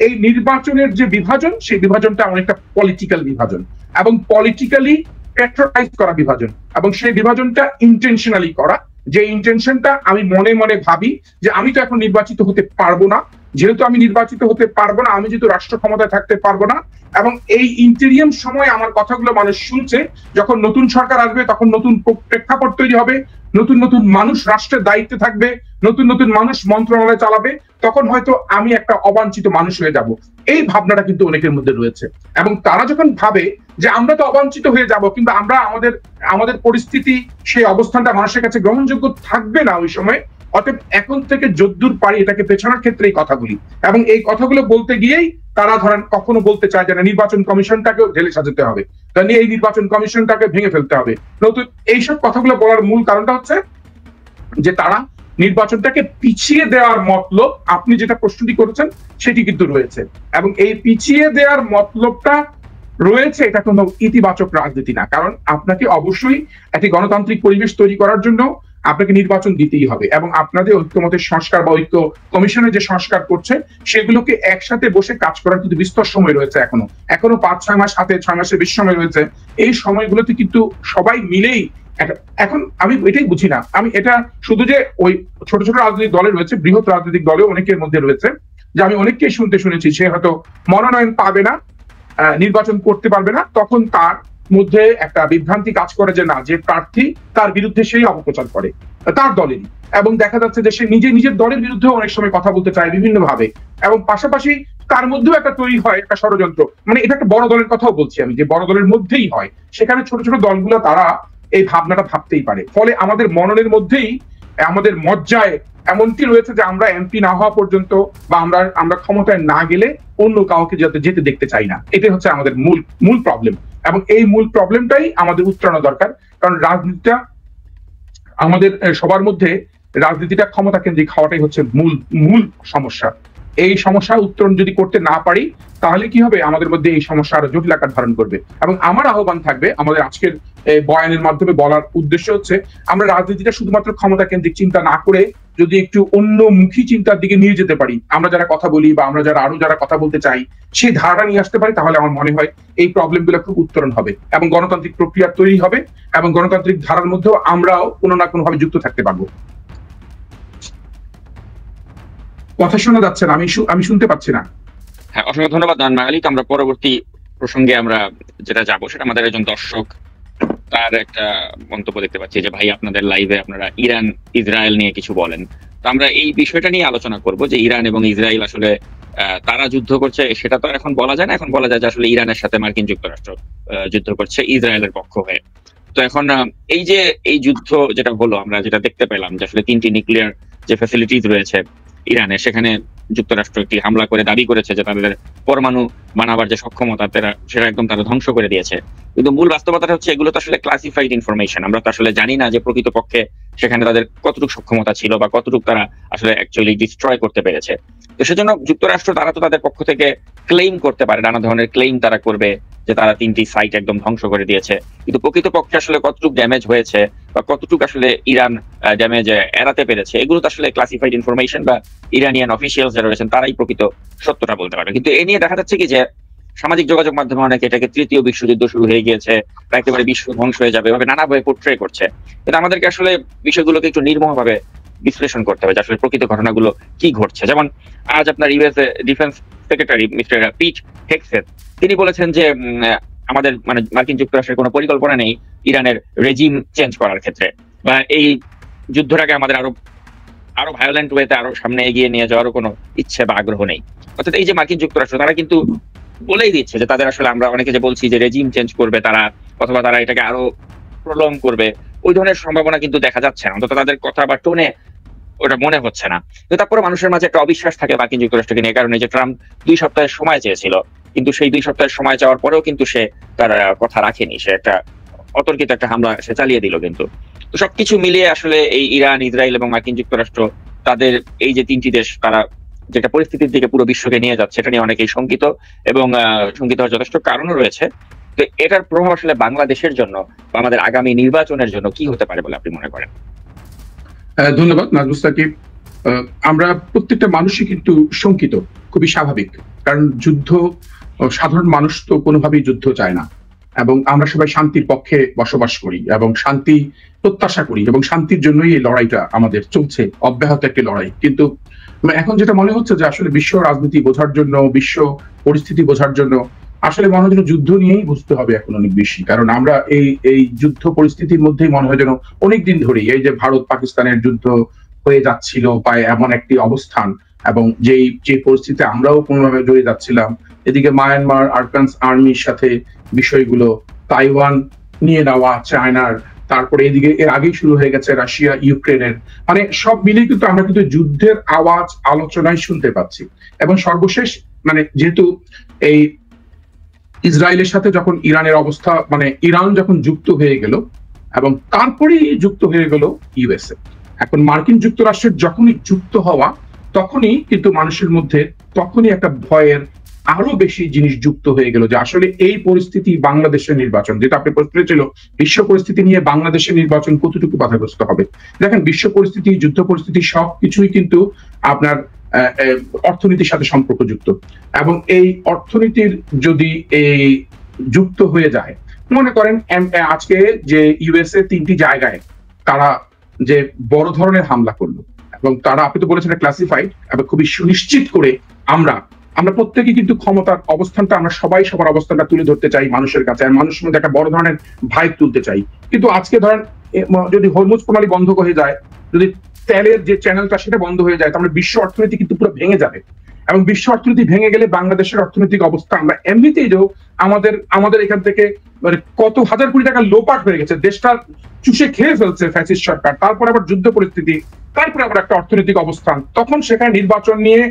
এই নির্বাচনের যে বিভাজন, সেই বিভাজনটা অনেকটা পলিটিক্যাল বিভাজন, এবং পলিটিক্যালি প্যাট্রোনাইজ করা বিভাজন, এবং সেই বিভাজনটা ইন্টেনশনালি করা, যে ইন্টেনশনটা আমি মনে মনে ভাবি যে আমি তো এখন নির্বাচিত হতে পারবো না, যেহেতু আমি নির্বাচিত হতে পারবো না, আমি যেহেতু রাষ্ট্র ক্ষমতায় থাকতে পারবো না, এবং এই ইন্টেরিয়াম সময় আমার কথাগুলো মানুষ শুনছে, যখন নতুন সরকার আসবে তখন নতুন প্রেক্ষাপট তৈরি হবে, নতুন নতুন মানুষ রাষ্ট্রের দায়িত্বে থাকবে, নতুন নতুন মানুষ মন্ত্রণালয় চালাবে, তখন হয়তো আমি একটা অবাঞ্ছিত মানুষ হয়ে যাব। এই ভাবনাটা কিন্তু অনেকের মধ্যে রয়েছে, এবং তারা যখন ভাবে যে আমরা তো অবাঞ্ছিত হয়ে যাব, কিংবা আমরা আমাদের পরিস্থিতি সেই অবস্থানটা মানুষের কাছে গ্রহণযোগ্য থাকবে না ওই সময়, অতএব এখন থেকে যদ্দূর পারি এটাকে পেছানোর ক্ষেত্রে এই কথাগুলি, এবং এই কথাগুলো বলতে গিয়েই তারা ধরেন কখনো বলতে চায় যে না নির্বাচন কমিশনটাকেও ঢেলে সাজাতে হবে, তাহলে এই নির্বাচন কমিশনটাকে ভেঙে ফেলতে হবে। নতুন এইসব কথাগুলো বলার মূল কারণটা হচ্ছে যে তারা নির্বাচনটাকে পিছিয়ে দেওয়ার মতলব, আপনি যেটা প্রশ্নটি করেছেন সেটি কিন্তু রয়েছে, এবং এই পিছিয়ে দেওয়ার মতলবটা রয়েছে, এটা কোনো ইতিবাচক রাজনীতি না। কারণ আপনাকে অবশ্যই একটি গণতান্ত্রিক পরিবেশ তৈরি করার জন্য আপনাকে নির্বাচন দিতেই হবে, এবং আপনাদের ঐক্যমতের সংস্কার বা ঐক্য কমিশনের যে সংস্কার করছে সেগুলোকে একসাথে বসে কাজ করার কিন্তু বিস্তর সময় রয়েছে, এখনো 5-6 মাস, হাতে 6 মাসের বেশি সময় রয়েছে। এই সময়গুলোতে কিন্তু সবাই মিলেই এখন আমি এটাই বুঝি না, আমি এটা শুধু যে ওই ছোট ছোট রাজনৈতিক দলে রয়েছে, বৃহৎ রাজনৈতিক দলে অনেকের মধ্যে রয়েছে যে আমি অনেককেই শুনেছি সে হয়তো মনোনয়ন পাবে না, নির্বাচন করতে পারবে না, তখন তার মধ্যে একটা বিভ্রান্তি কাজ করে যে না, যে প্রার্থী তার বিরুদ্ধে সেই অপপ্রচার করে তার দলেরই, এবং দেখা যাচ্ছে যে সে নিজের দলের বিরুদ্ধে অনেক সময় কথা বলতে চায় বিভিন্ন ভাবে, এবং পাশাপাশি তার মধ্যেও একটা তৈরি হয় একটা ষড়যন্ত্র, মানে এটা একটা বড় দলের কথাও বলছি আমি, যে বড় দলের মধ্যেই হয়, সেখানে ছোট ছোট দলগুলো তারা এই ভাবনাটা ভাবতেই পারে। ফলে আমাদের মননের মধ্যেই আমাদের মজ্জায় এমনটি রয়েছে যে আমরা এমপি না হওয়া পর্যন্ত বা আমরা ক্ষমতায় না গেলে অন্য কাউকে যেতে দেখতে চাই না। এটাই হচ্ছে আমাদের মূল প্রবলেম, এবং এই মূল প্রবলেমটাই আমাদের উত্তরণ দরকার। কারণ রাজনীতিটা আমাদের সবার মধ্যে, রাজনীতিটা ক্ষমতা কেন্দ্রিক হওয়াটাই হচ্ছে মূল সমস্যা। এই সমস্যা উত্তরণ যদি করতে না পারি তাহলে কি হবে, আমাদের মধ্যে এই সমস্যা আরো জটিল আকার ধারণ করবে। এবং আমার আহ্বান থাকবে, আমাদের আজকের বয়ানের মাধ্যমে বলার উদ্দেশ্য হচ্ছে আমরা রাজনীতিটা শুধুমাত্র ক্ষমতা কেন্দ্রিক চিন্তা না করে যদি একটু অন্যমুখী চিন্তার দিকে নিয়ে যেতে পারি, আমরা যারা কথা বলি বা আমরা যারা কথা বলতে চাই সেই ধারাটা নিয়ে আসতে পারি, তাহলে আমার মনে হয় এই প্রবলেমগুলো খুব উত্তরণ হবে এবং গণতান্ত্রিক প্রক্রিয়া তৈরি হবে, এবং গণতান্ত্রিক ধারার মধ্যেও আমরাও কোনো না কোনো ভাবে যুক্ত থাকতে পারবো। কথা শোনা যাচ্ছে না, আমি শুনতে পাচ্ছি না। হ্যাঁ, অসংখ্য ধন্যবাদ নয়ন বাঙালি। আমরা পরবর্তী প্রসঙ্গে আমরা যেটা যাবো সেটা আমাদের একজন দর্শক তার একটা মন্তব্য দেখতে পাচ্ছি যে ভাই আপনাদের লাইভে আপনারা ইরান ইসরায়েল নিয়ে কিছু বলেন। তো আমরা এই বিষয়টা নিয়ে আলোচনা করব যে ইরান এবং ইসরায়েল আসলে তারা যুদ্ধ করছে সেটা তো এখন বলা যায় না, এখন বলা যায় যে আসলে ইরানের সাথে মার্কিন যুক্তরাষ্ট্র যুদ্ধ করছে ইসরায়েলের পক্ষ হয়ে। তো এখন এই যে এই যুদ্ধ যেটা হলো, আমরা যেটা দেখতে পেলাম যে আসলে 3টি নিউক্লিয়ার যে ফ্যাসিলিটিস রয়েছে ইরানে, সেখানে যুক্তরাষ্ট্র একটি হামলা করে দাবি করেছে যে তাদের পরমাণু বানাবার যে সক্ষমতা সেটা একদম তারা ধ্বংস করে দিয়েছে। কিন্তু মূল বাস্তবতাটা হচ্ছে এগুলো তো আসলে ক্লাসিফাইড ইনফরমেশন, আমরা তো আসলে জানি না যে প্রকৃতপক্ষে সেখানে তাদের কতটুকু সক্ষমতা ছিল বা কতটুকু তারা আসলে অ্যাকচুয়ালি ডিস্ট্রয় করতে পেরেছে। তো সেজন্য যুক্তরাষ্ট্র তারা তো তাদের পক্ষ থেকে ক্লেইম করতে পারে, নানা ধরনের ক্লেইম তারা করবে যে তারা 3টি সাইট একদম ধ্বংস করে দিয়েছে, কিন্তু প্রকৃতপক্ষে আসলে কতটুকু ড্যামেজ হয়েছে বা কতটুকু আসলে ইরান ড্যামেজ এড়াতে পেরেছে, এগুলো তো আসলে ক্লাসিফাইড ইনফরমেশন বা ইরানিয়ান অফিসিয়ালস যারা রয়েছেন তারাই প্রকৃত সত্যটা বলতে পারবে। কিন্তু এ নিয়ে দেখা যাচ্ছে কি যে সামাজিক যোগাযোগ মাধ্যমে অনেকে এটাকে তৃতীয় বিশ্বযুদ্ধ শুরু হয়ে গিয়েছে, একেবারে বিশ্ব ধ্বংস হয়ে যাবে, এভাবে নানাভাবে পোর্ট্রে করছে। কিন্তু আমাদেরকে আসলে বিষয়গুলোকে একটু নির্মমভাবে বিশ্লেষণ করতে হবে যে আসলে প্রকৃত ঘটনাগুলো কি ঘটছে। যেমন আজ আপনার ইউএস ডিফেন্স সেক্রেটারি মিস্টার পিট হেগসেথ তিনি বলেছেন যে আমাদের মানে মার্কিন যুক্তরাষ্ট্রের কোনো পরিকল্পনা নেই ইরানের রেজিম চেঞ্জ করার ক্ষেত্রে, বা এই যুদ্ধটাকে আমাদের আরো ভায়োলেন্ট ওয়েতে আরো সামনে এগিয়ে নিয়ে যাওয়ারও কোনো ইচ্ছে বা আগ্রহ নেই। অর্থাৎ এই যে মার্কিন যুক্তরাষ্ট্র তারা কিন্তু বলেই দিচ্ছে যে তাদের আসলে, আমরা অনেকে যে বলছি যে রেজিম চেঞ্জ করবে তারা, অথবা তারা এটাকে আরো প্রলং করবে, ওই ধরনের সম্ভাবনা কিন্তু দেখা যাচ্ছে না, অন্তত তাদের কথা বা টোনে ওটা মনে হচ্ছে না। কিন্তু তারপরে মানুষের মাঝে একটা অবিশ্বাস থাকে মার্কিন যুক্তরাষ্ট্রকে নিয়ে, কারণে যে ট্রাম্প 2 সপ্তাহের সময় চেয়েছিল, কিন্তু সেই 2 সপ্তাহের সময় চাওয়ার পরেও কিন্তু সে তার কথা রাখেনি, সে একটা অতর্কিত একটা হামলা সে চালিয়ে দিল। কিন্তু তো সবকিছু মিলিয়ে আসলে এই ইরান, ইসরায়েল এবং মার্কিন যুক্তরাষ্ট্র তাদের এই যে 3টি দেশ, তারা যেটা পরিস্থিতির দিকে পুরো বিশ্বকে নিয়ে যাচ্ছে এটা নিয়ে অনেকেই শঙ্কিত, এবং শঙ্কিত হওয়ার যথেষ্ট কারণও রয়েছে। তো এটার প্রভাব আসলে বাংলাদেশের জন্য বা আমাদের আগামী নির্বাচনের জন্য কি হতে পারে বলে আপনি মনে করেন? ধন্যবাদ নাজমুস সাকিব। আমরা প্রত্যেকটা মানুষই কিন্তু শঙ্কিত, খুবই স্বাভাবিক, কারণ যুদ্ধ, সাধারণ মানুষ তো কোনোভাবেই যুদ্ধ চায় না, এবং আমরা সবাই শান্তির পক্ষে বসবাস করি এবং শান্তি প্রত্যাশা করি, এবং শান্তির জন্যই এই লড়াইটা আমাদের চলছে, অব্যাহত একটি লড়াই। কিন্তু এখন যেটা মনে হচ্ছে যে আসলে বিশ্ব রাজনীতি বোঝার জন্য, বিশ্ব পরিস্থিতি বোঝার জন্য আসলে মনে হয় যেন যুদ্ধ নিয়েই বুঝতে হবে এখন অনেক বেশি, কারণ আমরা এই যুদ্ধ পরিস্থিতির মধ্যেই মনে হয় যেন অনেকদিন ধরেই এই যে ভারত পাকিস্তানের যুদ্ধ হয়ে যাচ্ছিল বা এমন একটি অবস্থান, এবং যে পরিস্থিতিতে আমরাও কোনোভাবে জড়িয়ে যাচ্ছিলাম, এদিকে মায়ানমার আরকানস আর্মির সাথে বিষয়গুলো, তাইওয়ান নিয়ে নেওয়া চায়নার, তারপরে এদিকে এর আগেই শুরু হয়ে গেছে রাশিয়া ইউক্রেনের, মানে সব মিলিয়ে কিন্তু আমরা কিন্তু যুদ্ধের আওয়াজ আলোচনায় শুনতে পাচ্ছি। এবং সর্বশেষ মানে যেহেতু এই ইসরায়েলের সাথে যখন ইরানের অবস্থা, মানে ইরান যখন যুক্ত হয়ে গেল এবং তারপরেই যুক্ত হয়ে গেল ইউএসএ, এখন মার্কিন যুক্তরাষ্ট্রের যখনই যুক্ত হওয়া তখনই কিন্তু মানুষের মধ্যে তখনই একটা ভয়ের আরো বেশি জিনিস যুক্ত হয়ে গেল, যে আসলে এই পরিস্থিতি বাংলাদেশের নির্বাচন, যেটা আপনি প্রশ্ন ছিল বিশ্ব পরিস্থিতি নিয়ে বাংলাদেশের নির্বাচন কতটুকু বাধাগ্রস্ত হবে। দেখেন, বিশ্ব পরিস্থিতি, যুদ্ধ পরিস্থিতি সবকিছুই কিন্তু আপনার অর্থনীতির সাথে সম্পর্কযুক্ত, এবং এই অর্থনীতির যদি এই যুক্ত হয়ে যায়, মনে করেন আজকে যে ইউএসএ 3টি জায়গায় তারা যে বড় ধরনের হামলা করলো, এবং তারা, আপনি তো বলেছেন ক্লাসিফাইড, এবং খুবই সুনিশ্চিত করে আমরা প্রত্যেকে কিন্তু ক্ষমতার অবস্থানটা, আমরা সবাই সবার অবস্থানটা তুলে ধরতে চাই মানুষের কাছে, আর মানুষের মধ্যে একটা বড় ধরনের ভাইব তুলতে চাই। কিন্তু আজকে ধরেন যদি হরমুজ প্রণালী বন্ধ হয়ে যায়, যদি তেলের যে চ্যানেলটা সেটা বন্ধ হয়ে যায়, তাহলে বিশ্ব অর্থনীতি কিন্তু পুরো ভেঙে যাবে, এবং বিশ্ব অর্থনীতি ভেঙে গেলে বাংলাদেশের অর্থনৈতিক অবস্থা, আমরা এমনিতেই যে আমাদের এখান থেকে মানে কত হাজার কোটি টাকা লোপাট হয়ে গেছে, দেশটা চুষে খেয়ে ফেলছে ফ্যাসিস্ট সরকার, তারপর আবার যুদ্ধ পরিস্থিতি, তারপরে আবার একটা অর্থনৈতিক অবস্থান, তখন সেখানে নির্বাচন নিয়ে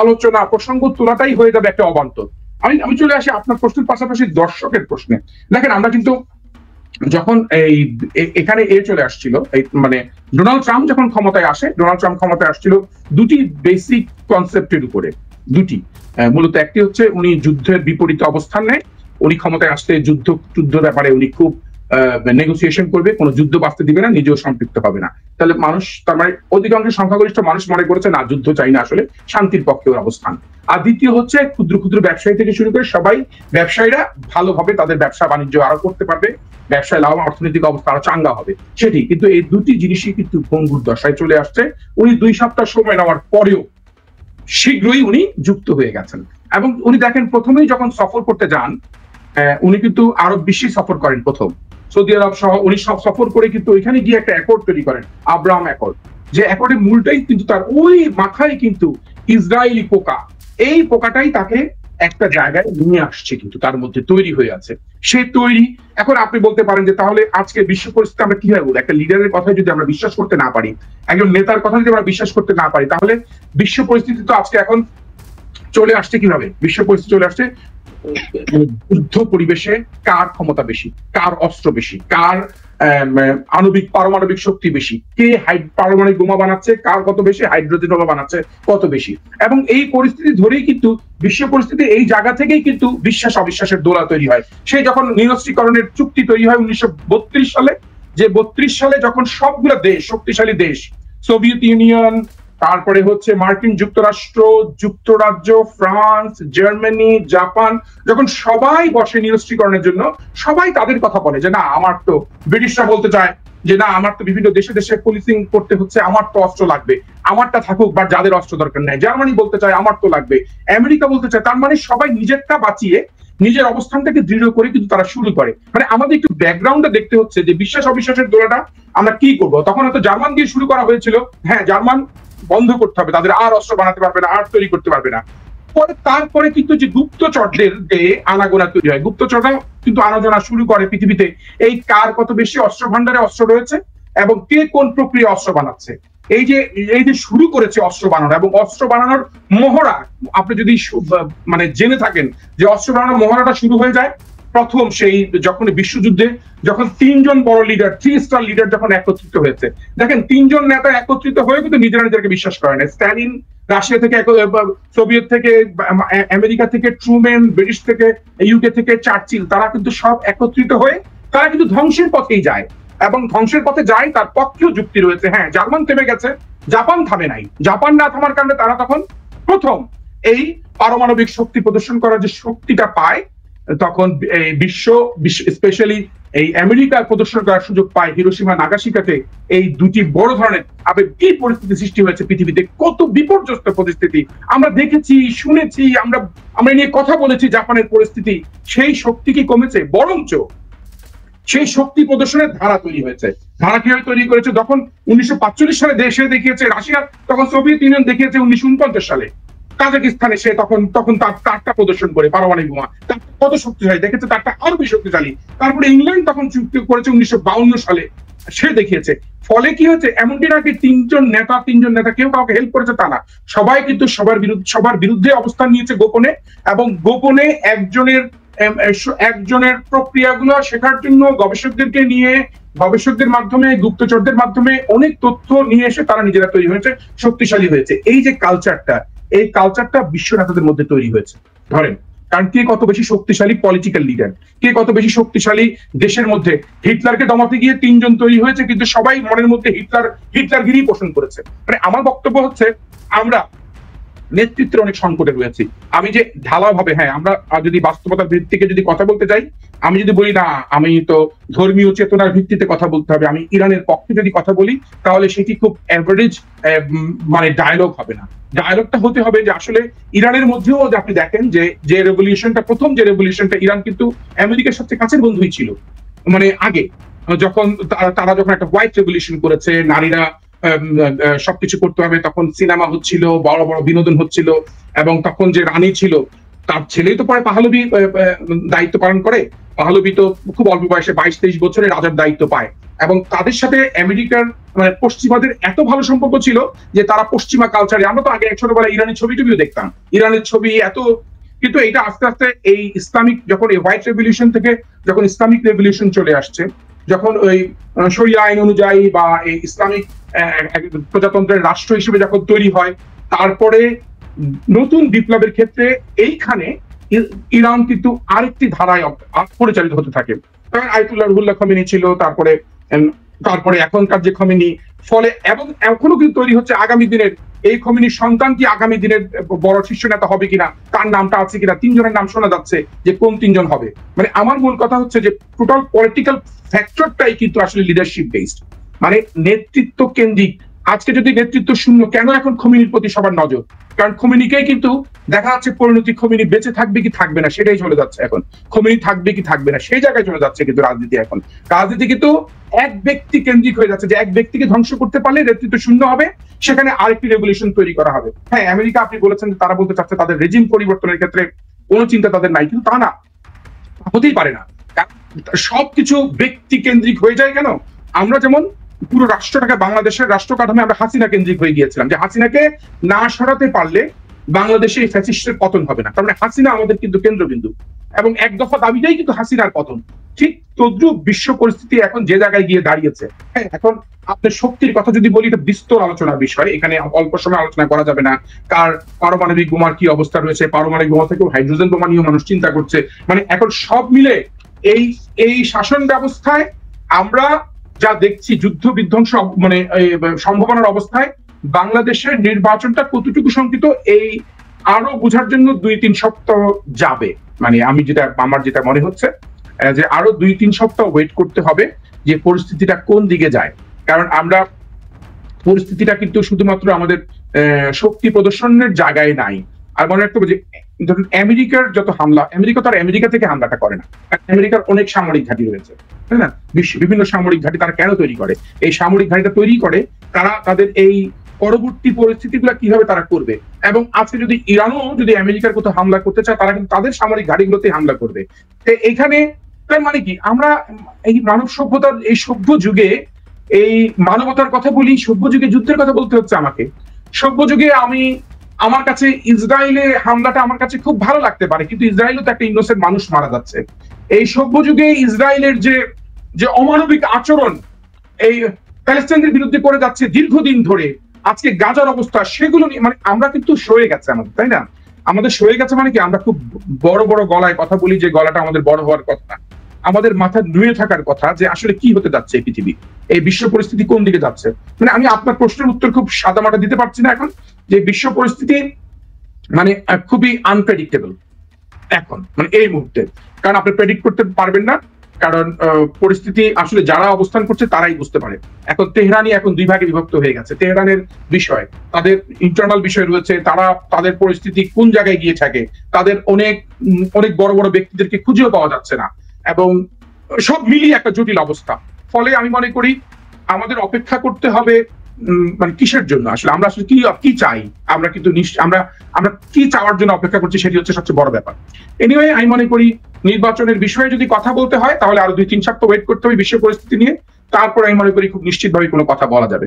আলোচনা প্রসঙ্গ তোলাটাই হয়ে যাবে একটা অবান্তর। আমি চলে আসি আপনার প্রশ্নের পাশাপাশি দর্শকের প্রশ্নে। দেখেন, আমরা কিন্তু যখন এখানে চলে আসছিল, মানে ডোনাল্ড ট্রাম্প যখন ক্ষমতায় আসে, ডোনাল্ড ট্রাম্প ক্ষমতায় আসছিল 2টি বেসিক কনসেপ্টের উপরে, 2টি মূলত। একটি হচ্ছে উনি যুদ্ধের বিপরীতে অবস্থান নেয়, উনি ক্ষমতায় আসতে যুদ্ধ ব্যাপারে উনি খুব নেগোসিয়েশন করবে, কোনো যুদ্ধ বাঁচতে দিবে না, নিজেও সম্পৃক্ত হবে না। তাহলে মানুষ, তার মানে অধিকাংশ সংখ্যাগরিষ্ঠ মানুষ মনে করেছে না, যুদ্ধ চাই না, আসলে শান্তির পক্ষে ওর অবস্থান। আর দ্বিতীয় হচ্ছে ক্ষুদ্র ক্ষুদ্র ব্যবসায়ী থেকে শুরু করে সবাই, ব্যবসায়ীরা ভালোভাবে তাদের ব্যবসা বাণিজ্য আরো করতে পারবে, ব্যবসায় লাভ, অর্থনৈতিক অবস্থা আরো চাঙ্গা হবে, সেটি কিন্তু এই 2টি জিনিসই কিন্তু ভঙ্গুর দশায় চলে আসছে। উনি 2 সপ্তাহ সময় নেওয়ার পরেও শীঘ্রই উনি যুক্ত হয়ে গেছেন, এবং উনি দেখেন প্রথমেই যখন সফর করতে যান, উনি কিন্তু আরব বিশ্বে সফর করেন, প্রথম সৌদি আরব সহ উনি সব সফর করে কিন্তু ওইখানে গিয়ে একটা অ্যাকর্ড তৈরি করেন, আব্রাহাম অ্যাকর্ড, যে অ্যাকর্ডের মূলটাই কিন্তু তার ওই মাথায় কিন্তু ইসরায়েলি পোকা, এই পোকাটাই তাকে একটা জায়গায় নিয়ে আসছে, কিন্তু তার মধ্যে তৈরি হয়ে আছে, সে তৈরি। এখন আপনি বলতে পারেন যে তাহলে আজকে বিশ্ব পরিস্থিতি আমরা কিভাবে বলবো? একটা লিডারের কথা যদি আমরা বিশ্বাস করতে না পারি, একজন নেতার কথা যদি আমরা বিশ্বাস করতে না পারি, তাহলে বিশ্ব পরিস্থিতি তো আজকে এখন চলে আসছে কিভাবে? বিশ্ব পরিস্থিতি চলে আসছে যুদ্ধ পরিবেশে কার ক্ষমতা বেশি, কার অস্ত্র বেশি, কার পারমাণবিক শক্তি বেশি, কে পারমাণবিক বোমা বানাচ্ছে, কার কত বেশি, হাইড্রোজেন বোমা বানাচ্ছে কত বেশি। এবং এই পরিস্থিতি ধরেই কিন্তু বিশ্ব পরিস্থিতি, এই জায়গা থেকেই কিন্তু বিশ্বাস অবিশ্বাসের দোলা তৈরি হয়। সেই যখন নিরস্ত্রীকরণের চুক্তি তৈরি হয় 1932 সালে, যে 32 সালে যখন সবগুলো দেশ, শক্তিশালী দেশ, সোভিয়েত ইউনিয়ন, তারপরে হচ্ছে মার্কিন যুক্তরাষ্ট্র, যুক্তরাজ্য, ফ্রান্স, জার্মানি, জাপান, যখন সবাই বসে নিরস্ত্রীকরণের জন্য, সবাই তাদের কথা বলে যে না আমার তো, ব্রিটিশরা বলতে চায় যে না আমার তো বিভিন্ন দেশে দেশে পুলিশিং করতে হচ্ছে, আমার তো অস্ত্র লাগবে, আমারটা থাকুক, বা যাদের অস্ত্র দরকার নেই। জার্মানি বলতে চায় আমার তো লাগবে, আমেরিকা বলতে চায়। তার মানে সবাই নিজেরটা বাঁচিয়ে নিজের অবস্থানটাকে দৃঢ় করে কিন্তু তারা শুরু করে। মানে আমাদের একটু ব্যাকগ্রাউন্ডটা দেখতে হচ্ছে যে বিশ্বাস অবিশ্বাসের দোলাটা আমরা কি করবো। তখন হয়তো জার্মান দিয়ে শুরু করা হয়েছিল, হ্যাঁ জার্মান বন্ধ করতে হবে, তাদের আর অস্ত্র বানাতে পারবে না, আর তৈরি করতে পারবে না। পরে তারপরে কিন্তু যে গুপ্তচরদের যে আনাগোনা তৈরি হয়, গুপ্তচররা কিন্তু আনাগোনা শুরু করে পৃথিবীতে এই কার কত বেশি অস্ত্র ভান্ডারে অস্ত্র রয়েছে এবং কে কোন প্রক্রিয়া অস্ত্র বানাচ্ছে। এই যে শুরু করেছে অস্ত্র বানানো এবং অস্ত্র বানানোর মহড়া, আপনি যদি মানে জেনে থাকেন যে অস্ত্র বানানোর মহড়াটা শুরু হয়ে যায় প্রথম সেই যখন বিশ্বযুদ্ধে, যখন 3জন বড় লিডার, 3 স্টার লিডার যখন একত্রিত হয়েছে। দেখেন 3জন নেতা একত্রিত হয়ে কিন্তু নিজেরা নিজেদেরকে বিশ্বাস করে না। স্ট্যালিন রাশিয়া থেকে, সোভিয়েত থেকে, আমেরিকা থেকে ট্রুম্যান, ব্রিটিশ থেকে, ইউকে থেকে চার্চিল, তারা কিন্তু সব একত্রিত হয়ে তারা কিন্তু ধ্বংসের পথেই যায় এবং ধ্বংসের পথে যায় তার পক্ষেও যুক্তি রয়েছে। হ্যাঁ জার্মান থেমে গেছে, জাপান থামে নাই। জাপান না থামার কারণে তারা তখন প্রথম এই পারমাণবিক শক্তি প্রদর্শন করার যে শক্তিটা পায়, তখন বিশ্ব স্পেশালি এই আমেরিকা প্রদর্শন করার সুযোগ পায় হিরোশিমা নাগাসাকিতে। এই দুটি বড় ধরনের কি পরিস্থিতি সৃষ্টি হয়েছে পৃথিবীতে, কত বিপর্যস্ত পরিস্থিতি আমরা দেখেছি, শুনেছি, আমরা নিয়ে কথা বলেছি। জাপানের পরিস্থিতি, সেই শক্তি কি কমেছে? বরঞ্চ সেই শক্তি প্রদর্শনের ধারা তৈরি হয়েছে। ধারা কিভাবে তৈরি করেছে? তখন 1945 সালে দেশে দেখিয়েছে রাশিয়া, তখন সোভিয়েত ইউনিয়ন দেখিয়েছে 1949 সালে কাজাকিস্তানে। সে তখন তার তারটা প্রদর্শন করে পারমাণবিক বোমা, তার কত শক্তিশালী দেখেছে, তারটা আরো বেশি শক্তিশালী। তারপরে ইংল্যান্ড তখন চুক্তি করেছে 1952 সালে, সে দেখিয়েছে। ফলে কি হয়েছে, এমনটি নাকি 3জন নেতা কেউ কাউকে হেল্প করেছে তা না, সবাই কিন্তু সবার বিরুদ্ধে অবস্থান নিয়েছে গোপনে, এবং গোপনে একজনের প্রক্রিয়াগুলো শেখার জন্য গবেষকদেরকে নিয়ে, গবেষকদের মাধ্যমে, গুপ্তচরদের মাধ্যমে অনেক তথ্য নিয়ে এসে তারা নিজেরা তৈরি হয়েছে, শক্তিশালী হয়েছে। এই যে কালচারটা, এই কালচারটা বিশ্ব নেতাদের মধ্যে তৈরি হয়েছে। ধরেন কারণ কে কত বেশি শক্তিশালী পলিটিক্যাল লিডার, কে কত বেশি শক্তিশালী দেশের মধ্যে। হিটলারকে দমাতে গিয়ে 3জন তৈরি হয়েছে, কিন্তু সবাই মনের মধ্যে হিটলারগিরি পোষণ করেছে। মানে আমার বক্তব্য হচ্ছে আমরা নেতৃত্বের অনেক সংকটে রয়েছি। আমি যে ঢালাওভাবে, হ্যাঁ আমরা যদি বাস্তবতার ভিত্তিকে যদি কথা বলতে যাই, আমি যদি বলি না আমি তো ধর্মীয় চেতনার ভিত্তিতে কথা বলতে হবে, আমি ইরানের পক্ষে যদি কথা বলি, তাহলে সেটি খুব অ্যাভারেজ মানে ডায়লগ হবে না। ডায়লগটা হতে হবে যে আসলে ইরানের মধ্যেও আপনি দেখেন যে রেভলিউশনটা, প্রথম যে রেভলিউশনটা, ইরান কিন্তু আমেরিকার সবচেয়ে কাছের বন্ধুই ছিল। মানে আগে যখন তারা যখন একটা হোয়াইট রেভলিউশন করেছে, নারীরা সবকিছু করতে হবে, তখন সিনেমা হচ্ছিল, বড় বড় বিনোদন হচ্ছিল, এবং তখন যে রানী ছিল তার ছেলেই তো পরে পাহলবি দায়িত্ব পালন করে। পাহলবি তো খুব অল্প বয়সে 22-23 বছরে রাজার দায়িত্ব পায়, এবং তাদের সাথে আমেরিকার মানে পশ্চিমাদের এত ভালো সম্পর্ক ছিল যে তারা পশ্চিমা কালচারে, আমরা তো আগে এক ছোটবেলায় ইরানের ছবি টবিও দেখতাম, ইরানের ছবি এত, কিন্তু এটা আস্তে আস্তে এই ইসলামিক, যখন এই হোয়াইট রেভলিউশন থেকে যখন ইসলামিক রেভলিউশন চলে আসছে, যখন ওই শরিয়া আইন অনুযায়ী বা এই ইসলামিক প্রজাতন্ত্রের রাষ্ট্র হিসেবে যখন তৈরি হয়, তারপরে নতুন বিপ্লবের ক্ষেত্রে এইখানে ইরান কিন্তু আরেকটি ধারায় পরিচালিত হতে থাকে। আয়াতুল্লাহ রুহুল্লাহ খমেনি ছিল, তারপরে এখনকার যে খমেনি, ফলে এবং এখনো কিন্তু তৈরি হচ্ছে আগামী দিনের এই খমেনির সন্তান কি আগামী দিনের বড় শীর্ষ নেতা হবে কিনা, তার নামটা আছে কিনা, 3জনের নাম শোনা যাচ্ছে, যে কোন 3জন হবে। মানে আমার মূল কথা হচ্ছে যে টোটাল পলিটিক্যাল ফ্যাক্টরটাই কিন্তু আসলে লিডারশিপ বেসড, মানে নেতৃত্ব কেন্দ্রিক। আজকে যদি নেতৃত্ব শূন্য, কেন এখন খমেনির প্রতি সবার নজর? কারণ খমেনিকেই কিন্তু দেখা যাচ্ছে পরিণতি, খমেনি বেঁচে থাকবে কি থাকবে না সেটাই চলে যাচ্ছে এখন, খমেনি থাকবে কি থাকবে না সেই জায়গায় চলে যাচ্ছে কিন্তু রাজনীতি। এখন রাজনীতি কিন্তু এক ব্যক্তি কেন্দ্রিক হয়ে যাচ্ছে, যে এক ব্যক্তিকে ধ্বংস করতে পারলে নেতৃত্ব শূন্য হবে, সেখানে আরেকটি রেভলিউশন তৈরি করা হবে। হ্যাঁ আমেরিকা, আপনি বলেছেন তারা বলতে চাচ্ছে তাদের রেজিম পরিবর্তনের ক্ষেত্রে কোনো চিন্তা তাদের নাই, কিন্তু তা না, হতেই পারে না। সবকিছু ব্যক্তি কেন্দ্রিক হয়ে যায় কেন? আমরা যেমন পুরো রাষ্ট্রটাকে, বাংলাদেশের রাষ্ট্র কাঠামো আমরা হাসিনা কেন্দ্রিক হয়ে গিয়েছিলাম, যে হাসিনাকে না সরাতে পারলে বাংলাদেশে এই ফ্যাসিস্টের পতন হবে না। তার মানে হাসিনা আমাদের কিন্তু কেন্দ্রবিন্দু, এবং এক দফা দাবিটাই কিন্তু হাসিনার পতন। ঠিক তদ্রুপ বিশ্ব পরিস্থিতি এখন যে জায়গায় গিয়ে দাঁড়িয়েছে। হ্যাঁ এখন আপনার শক্তির কথা যদি বলি, এটা বিস্তর আলোচনার বিষয়, এখানে অল্প সময় আলোচনা করা যাবে না। কার পারমাণবিক বোমার কি অবস্থা রয়েছে, পারমাণবিক বোমা থেকেও হাইড্রোজেন বোমা নিয়েও মানুষ চিন্তা করছে। মানে এখন সব মিলে এই শাসন ব্যবস্থায় আমরা যা দেখছি, যুদ্ধ বিধ্বংস মানে সম্ভাবনার অবস্থায় বাংলাদেশের নির্বাচনটা কতটুকু শঙ্কিত এই আরো বোঝার জন্য 2-3 সপ্তাহ যাবে। মানে আমার যেটা মনে হচ্ছে যে আরো 2-3 সপ্তাহ ওয়েট করতে হবে যে পরিস্থিতিটা কোন দিকে যায়। কারণ আমরা পরিস্থিতিটা কিন্তু শুধুমাত্র আমাদের শক্তি প্রদর্শনের জায়গায় নাই। আর মনে রাখতে হবে যে ধরুন আমেরিকার যত হামলা, আমেরিকা তো আর আমেরিকা থেকে হামলাটা করে না, আমেরিকার অনেক সামরিক ঘাঁটি রয়েছে, তাই না? বিভিন্ন সামরিক ঘাঁটি তারা কেন তৈরি করে? এই সামরিক ঘাঁটিটা তৈরি করে তারা তাদের এই পরবর্তী পরিস্থিতিগুলো কিভাবে তারা করবে। এবং আজকে যদি ইরানও যদি আমেরিকার কোথাও হামলা করতে চায়, তারা কিন্তু তাদের সামরিক ঘাঁটিগুলোতে হামলা করবে। তো এখানে তার মানে কি, আমরা এই মানব সভ্যতার এই সভ্য যুগে এই মানবতার কথা বলি, সভ্য যুগে যুদ্ধের কথা বলতে হচ্ছে আমাকে। সভ্য যুগে আমার কাছে ইসরায়েলের হামলাটা আমার কাছে খুব ভালো লাগতে পারে, কিন্তু ইসরায়েলও তো একটা ইনোসেন্ট মানুষ মারা যাচ্ছে। এই সভ্য যুগে ইসরায়েলের যে অমানবিক আচরণ এই প্যালেস্টাইনদের বিরুদ্ধে করে যাচ্ছে দীর্ঘদিন ধরে, আজকে গাজার অবস্থা, সেগুলো নিয়ে মানে আমরা কিন্তু সয়ে গেছে আমাদের, তাই না? আমাদের সয়ে গেছে মানে কি, আমরা খুব বড় বড় গলায় কথা বলি যে গলাটা আমাদের বড় হওয়ার কথা না, আমাদের মাথা নুয়ে থাকার কথা যে আসলে কি হতে যাচ্ছে এই পৃথিবী, এই বিশ্ব পরিস্থিতি কোন দিকে যাচ্ছে। মানে আমি আপনার প্রশ্নের উত্তর খুব সাদামাটা দিতে পারছি না এখন, যে বিশ্ব পরিস্থিতি মানে খুবই আনপ্রেডিক্টেবল এখন, মানে এই মুহূর্তে। কারণ আপনি প্রেডিক্ট করতে পারবেন না, কারণ পরিস্থিতি আসলে যারা অবস্থান করছে তারাই বুঝতে পারে। এখন তেহরানই এখন 2 ভাগে বিভক্ত হয়ে গেছে। তেহরানের বিষয়, তাদের ইন্টারনাল বিষয় রয়েছে, তারা তাদের পরিস্থিতি কোন জায়গায় গিয়ে থাকে, তাদের অনেক অনেক বড় বড় ব্যক্তিদেরকে খুঁজেও পাওয়া যাচ্ছে না, এবং সব মিলিয়ে একটা জটিল অবস্থা। ফলে আমি মনে করি আমাদের অপেক্ষা করতে হবে মানে কিসের জন্য, আসলে আমরা আসলে কি চাই, আমরা কিন্তু আমরা কি চাওয়ার জন্য অপেক্ষা করছি, সেটি হচ্ছে সবচেয়ে বড় ব্যাপার। এনিওয়ে আমি মনে করি নির্বাচনের বিষয়ে যদি কথা বলতে হয় তাহলে আরো 2-3 সপ্তাহ ওয়েট করতে হবে বিশ্ব পরিস্থিতি নিয়ে, তারপর আমি মনে করি খুব নিশ্চিতভাবে কোনো কথা বলা যাবে।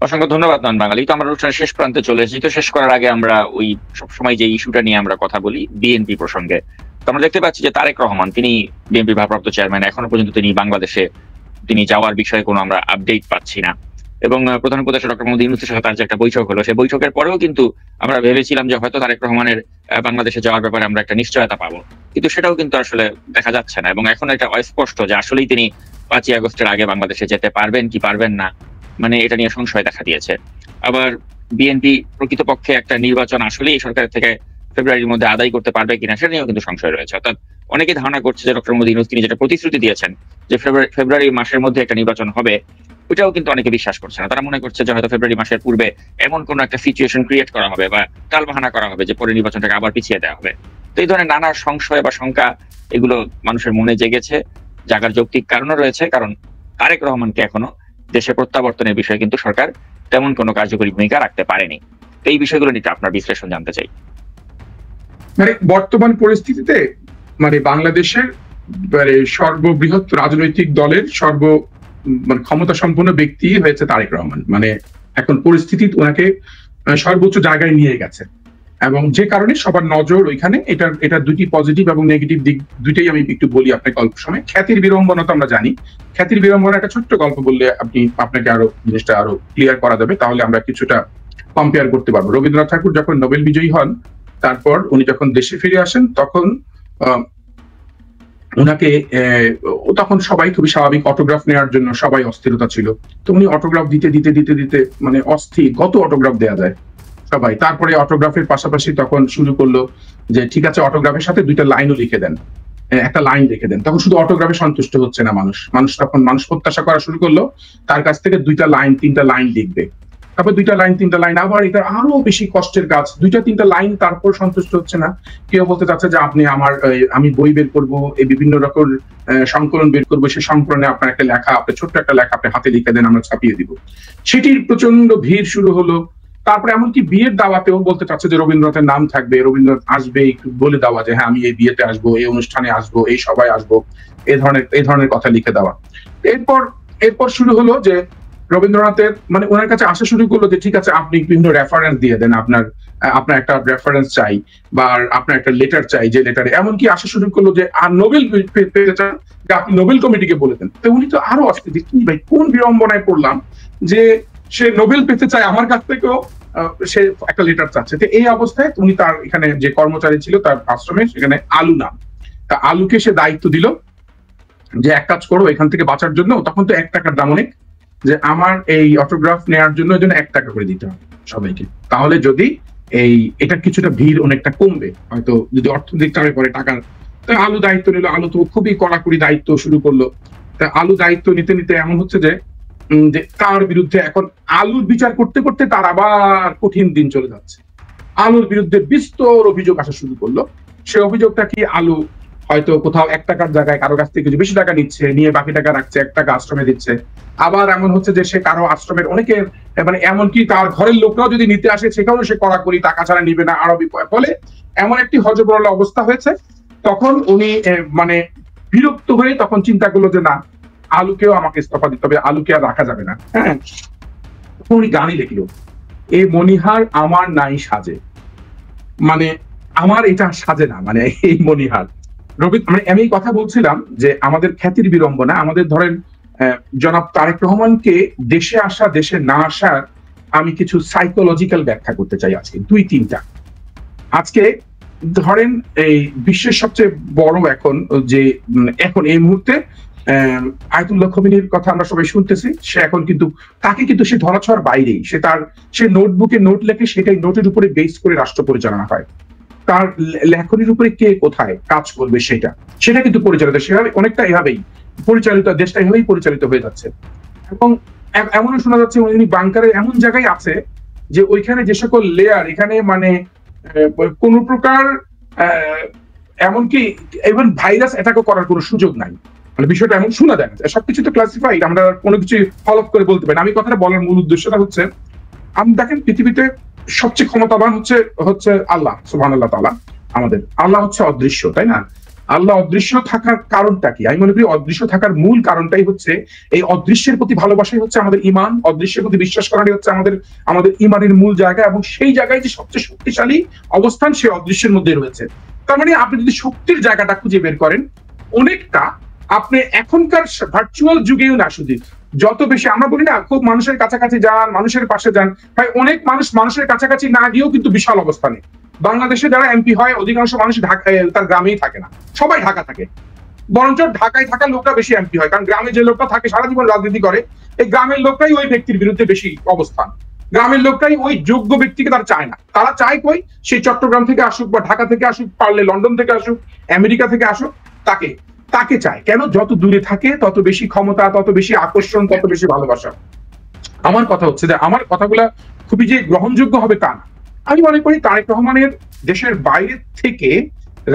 অসংখ্য ধন্যবাদ নন বাঙালি। তো আমরা অনুষ্ঠানের শেষ প্রান্তে চলে এসেছি। তো শেষ করার আগে আমরা ওই সবসময় যে ইস্যুটা নিয়ে আমরা কথা বলি, বিএনপি প্রসঙ্গে। তো আমরা দেখতে পাচ্ছি যে তারেক রহমান, তিনি বিএনপির ভারপ্রাপ্ত চেয়ারম্যান, এখনো পর্যন্ত তিনি বাংলাদেশে তিনি যাওয়ার বিষয়ে কোনো আমরা আপডেট পাচ্ছি না। এবং প্রধান উপদেষ্টা ডক্টর মোহাম্মদ ইউনূসের সাথে তার যে একটা বৈঠক হলো, সেই বৈঠকের পরেও কিন্তু আমরা ভেবেছিলাম যে হয়তো তারেক রহমানের বাংলাদেশে যাওয়ার ব্যাপারে আমরা একটা নিশ্চয়তা পাবো, কিন্তু সেটাও কিন্তু আসলে দেখা যাচ্ছে না। এবং এখন এটা অস্পষ্ট যে আসলেই তিনি 5ই আগস্টের আগে বাংলাদেশে যেতে পারবেন কি পারবেন না, মানে এটা নিয়ে সংশয় দেখা দিয়েছে। আবার বিএনপি প্রকৃতপক্ষে একটা নির্বাচন আসলে এই সরকারের থেকে ফেব্রুয়ারির মধ্যে আদায় করতে পারবে কিনা, সেটা নিয়েও কিন্তু সংশয় রয়েছে। অর্থাৎ অনেকে ধারণা করছে যে ডক্টর মোহাম্মদ ইউনূস তিনি যেটা প্রতিশ্রুতি দিয়েছেন যে ফেব্রুয়ারি মাসের মধ্যে একটা নির্বাচন হবে, ওটাও কিন্তু অনেকে বিশ্বাস করছে না। তারা মনে করছে যে হয়তো ফেব্রুয়ারি মাসের পূর্বে এমন কোন একটা সিচুয়েশন ক্রিয়েট করা হবে বা টালবাহানা করা হবে যে পরে নির্বাচনটাকে আবার পিছিয়ে দেওয়া হবে। তো এই ধরনের নানা সংশয় বা শঙ্কা এগুলো মানুষের মনে জেগেছে, জাগার যৌক্তিক কারণও রয়েছে। কারণ তারেক রহমানকে এখনো দেশে প্রত্যাবর্তনের বিষয়ে কিন্তু সরকার তেমন কোনো কার্যকরী ভূমিকা রাখতে পারেনি। তো এই বিষয়গুলো নিয়ে আপনার বিশ্লেষণ জানতে চাই। মানে বর্তমান পরিস্থিতিতে মানে বাংলাদেশের মানে সর্ববৃহৎ রাজনৈতিক দলের মানে ক্ষমতা সম্পন্ন ব্যক্তি হয়েছে তারেক রহমান। মানে এখন পরিস্থিতি ওনাকে সর্বোচ্চ জায়গায় নিয়ে গেছে, এবং যে কারণে সবার নজর ওইখানে। এটা দুটি পজিটিভ এবং নেগেটিভ দিক দুইটাই আমি একটু বলি আপনাকে অল্প সময়। খ্যাতির বিড়ম্বনা তো আমরা জানি, খ্যাতির বিড়ম্বনা একটা ছোট্ট গল্প বললে আপনাকে আরো জিনিসটা আরো ক্লিয়ার করা যাবে, তাহলে আমরা কিছুটা কম্পেয়ার করতে পারবো। রবীন্দ্রনাথ ঠাকুর যখন নোবেল বিজয়ী হন, তারপর উনি যখন দেশে ফিরে আসেন, তখন ওনাকে তখন সবাই খুবই স্বাভাবিক, অটোগ্রাফ নেওয়ার জন্য সবাই অস্থিরতা ছিল। তো উনি অটোগ্রাফ দিতে দিতে দিতে দিতে মানে অস্থির, কত অটোগ্রাফ দেয়া যায় সবাই। তারপরে অটোগ্রাফের পাশাপাশি তখন শুরু করলো যে ঠিক আছে অটোগ্রাফের সাথে 2টা লাইনও লিখে দেন, একটা লাইন লিখে দেন। তখন শুধু অটোগ্রাফে সন্তুষ্ট হচ্ছে না মানুষ প্রত্যাশা করা শুরু করলো তার কাছ থেকে 2টা লাইন 3টা লাইন লিখবে। তারপর 2টা লাইন 3টা লাইন, আবার এটা আরো বেশি কষ্টের কাজ, 2টা 3টা লাইন, তারপর সন্তুষ্ট হচ্ছে না। কেউ বলতে চাচ্ছে যে আমি বই বের করবো, এই বিভিন্ন রকম সংকলন বের করবো, সেই সংকলনে আপনার একটা লেখা, আপনার ছোট্ট একটা লেখা আপনি হাতে লিখে দেন, আমরা ছাপিয়ে দিব। সেটির প্রচন্ড ভিড় শুরু হলো। তারপরে এমনকি বিয়ের দাওয়াতেও বলতে চাচ্ছে যে রবীন্দ্রনাথের নাম থাকবে, রবীন্দ্রনাথ আসবে, একটু বলে দেওয়া যে হ্যাঁ আমি এই বিয়েতে আসবো, এই অনুষ্ঠানে আসবো, এই সভায় আসবো, এই ধরনের কথা লিখে দেওয়া। এরপর শুরু হলো যে রবীন্দ্রনাথের মানে ওনার কাছে আসা শুরু করলো যে ঠিক আছে আপনি বিভিন্ন রেফারেন্স দিয়ে দেন, আপনার একটা রেফারেন্স চাই বা আপনার একটা লেটার চাই, যে লেটারে এমনকি আসা শুরু করলো যে আর নোবেল পেতে চান যে আপনি নোবেল কমিটিকে বলে দেন। তো উনি তো আরো অস্থির, কি ভাই কোন বিড়ম্বনায় পড়লাম যে সে নোবেল পেতে চায়, আমার কাছ থেকেও সে একটা লেটার চাচ্ছে। তো এই অবস্থায় উনি তার এখানে যে কর্মচারী ছিল তার আশ্রমে, সেখানে আলু নাম, তা আলুকে সে দায়িত্ব দিল যে এক কাজ করো এখান থেকে বাঁচার জন্য, তখন তো 1 টাকার দাম অনেক, যে আমার এই অটোগ্রাফ নেওয়ার জন্য 1 টাকা করে দিতে হবে সবাইকে, তাহলে যদি এটা কিছুটা ভিড় অনেকটা কমবে, হয়তো যদি অর্থনৈতিক চাপে পড়ে টাকার। তা আলু দায়িত্ব নিল, আলু তো খুবই কড়াকড়ি দায়িত্ব শুরু করলো। তা আলু দায়িত্ব নিতে নিতে এমন হচ্ছে যে তার বিরুদ্ধে এখন আলুর বিচার করতে করতে তার আবার কঠিন দিন চলে যাচ্ছে। আলুর বিরুদ্ধে বিস্তর অভিযোগ আসা শুরু করলো। সে অভিযোগটা কি, আলু হয়তো কোথাও 1 টাকার জায়গায় কারো কাছ থেকে কিছু বেশি টাকা নিচ্ছে, নিয়ে বাকি টাকা রাখছে, 1 টাকা আশ্রমে দিচ্ছে। আবার এমন হচ্ছে যে সে কারো আশ্রমের অনেকের, মানে এমনকি তার ঘরের লোকরাও যদি নিতে আসে সেখানেও সে কড়াকড়ি টাকা ছাড়া নিবে না, আরবি ফলে এমন একটি হযবরল অবস্থা হয়েছে। তখন উনি মানে বিরক্ত হয়ে তখন চিন্তা করলো যে না, আলুকেও আমাকে ইস্তফা দিতে হবে, আলুকে আর রাখা যাবে না। হ্যাঁ, উনি গানই লিখলো, এ মনিহার আমার নাই সাজে, মানে আমার এটা সাজে না, মানে এই মনিহার রবি। মানে আমি এই কথা বলছিলাম যে আমাদের খ্যাতির বিড়ম্বনা, আমাদের ধরেন জনাব তারেক রহমানকে দেশে আসা দেশে না আসার আমি কিছু সাইকোলজিক্যাল ব্যাখ্যা করতে চাই আজকে 2-3টা। আজকে ধরেন এই বিশ্বের সবচেয়ে বড় এখন যে এখন এই মুহূর্তে আয়াতুল্লাহ খোমেনির কথা আমরা সবাই শুনতেছি, সে এখন কিন্তু তাকে কিন্তু সে ধরাছোঁয়ার বাইরেই, সে নোটবুকে নোট লেখে, সেটাই নোটের উপরে বেস করে রাষ্ট্র পরিচালনা হয়। তার লেখনির উপরে কে কোথায় কাজ করবে সেটা কিন্তু পরিচালিত, সেভাবে অনেকটা এভাবেই পরিচালিত, দেশটা এভাবেই পরিচালিত হয়ে যাচ্ছে। এবং এমনও শোনা যাচ্ছে উনি বাংকারের এমন জায়গায় আছে যে ওইখানে যে সকল লেয়ার, এখানে মানে কোন প্রকার এমনকি ইভেন ভাইরাস অ্যাটাকও করার কোনো সুযোগ নাই। মানে বিষয়টা এমন শোনা যায় না, সবকিছু তো ক্লাসিফাইড, আমরা কোনো কিছু ফলো আপ করে বলতে পারি না। আমি কথাটা বলার মূল উদ্দেশ্যটা হচ্ছে, আমি দেখেন পৃথিবীতে সবচেয়ে ক্ষমতাবান হচ্ছে আল্লাহ সুবহানাল্লাহ তাআলা। আমাদের আল্লাহ হচ্ছে অদৃশ্য, তাই না? আল্লাহ অদৃশ্য থাকার কারণটা কি? আমি মনে করি অদৃশ্য থাকার মূল কারণটাই হচ্ছে এই অদৃশ্যের প্রতি ভালোবাসাই হচ্ছে আমাদের ঈমান, অদৃশ্যের প্রতি বিশ্বাস করাটাই হচ্ছে আমাদের ঈমানের মূল জায়গা, এবং সেই জায়গায় যে সবচেয়ে শক্তিশালী অবস্থান সে অদৃশ্যের মধ্যে রয়েছে। তার মানে আপনি যদি শক্তির জায়গাটা খুঁজে বের করেন, অনেকটা আপনি এখনকার ভার্চুয়াল যুগেও না, শুধু যত বেশি আমরা বলি না খুব মানুষের কাছাকাছি যান, মানুষের পাশে যান, ভাই অনেক মানুষের কাছাকাছি না গিয়েও কিন্তু বিশাল অবস্থানে। বাংলাদেশে যারা এমপি হয় অধিকাংশ মানুষ তার গ্রামেই থাকে না, সবাই ঢাকা থাকে, বরঞ্চ ঢাকায় থাকা লোকটা বেশি এমপি হয়, কারণ গ্রামে যে লোকটা থাকে সারা জীবন রাজনীতি করে, এই গ্রামের লোকটাই ওই ব্যক্তির বিরুদ্ধে বেশি অবস্থান। গ্রামের লোকটাই ওই যোগ্য ব্যক্তিকে তারা চায় না, তারা চায় কই সেই চট্টগ্রাম থেকে আসুক বা ঢাকা থেকে আসুক, পারলে লন্ডন থেকে আসুক, আমেরিকা থেকে আসুক, তাকে চায়। কেন? যত দূরে থাকে তত বেশি ক্ষমতা, তত বেশি আকর্ষণ, তত বেশি ভালোবাসা। আমার কথা হচ্ছে যে আমার কথাগুলা খুবই যে গ্রহণযোগ্য হবে তা না। আমি মনে করি তারেক রহমানের দেশের বাইরে থেকে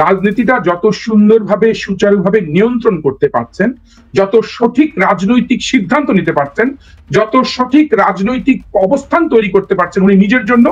রাজনীতিটা যত সুন্দরভাবে সুচারুভাবে নিয়ন্ত্রণ করতে পারছেন, যত সঠিক রাজনৈতিক সিদ্ধান্ত নিতে পারছেন, যত সঠিক রাজনৈতিক অবস্থান তৈরি করতে পারছেন উনি নিজের জন্য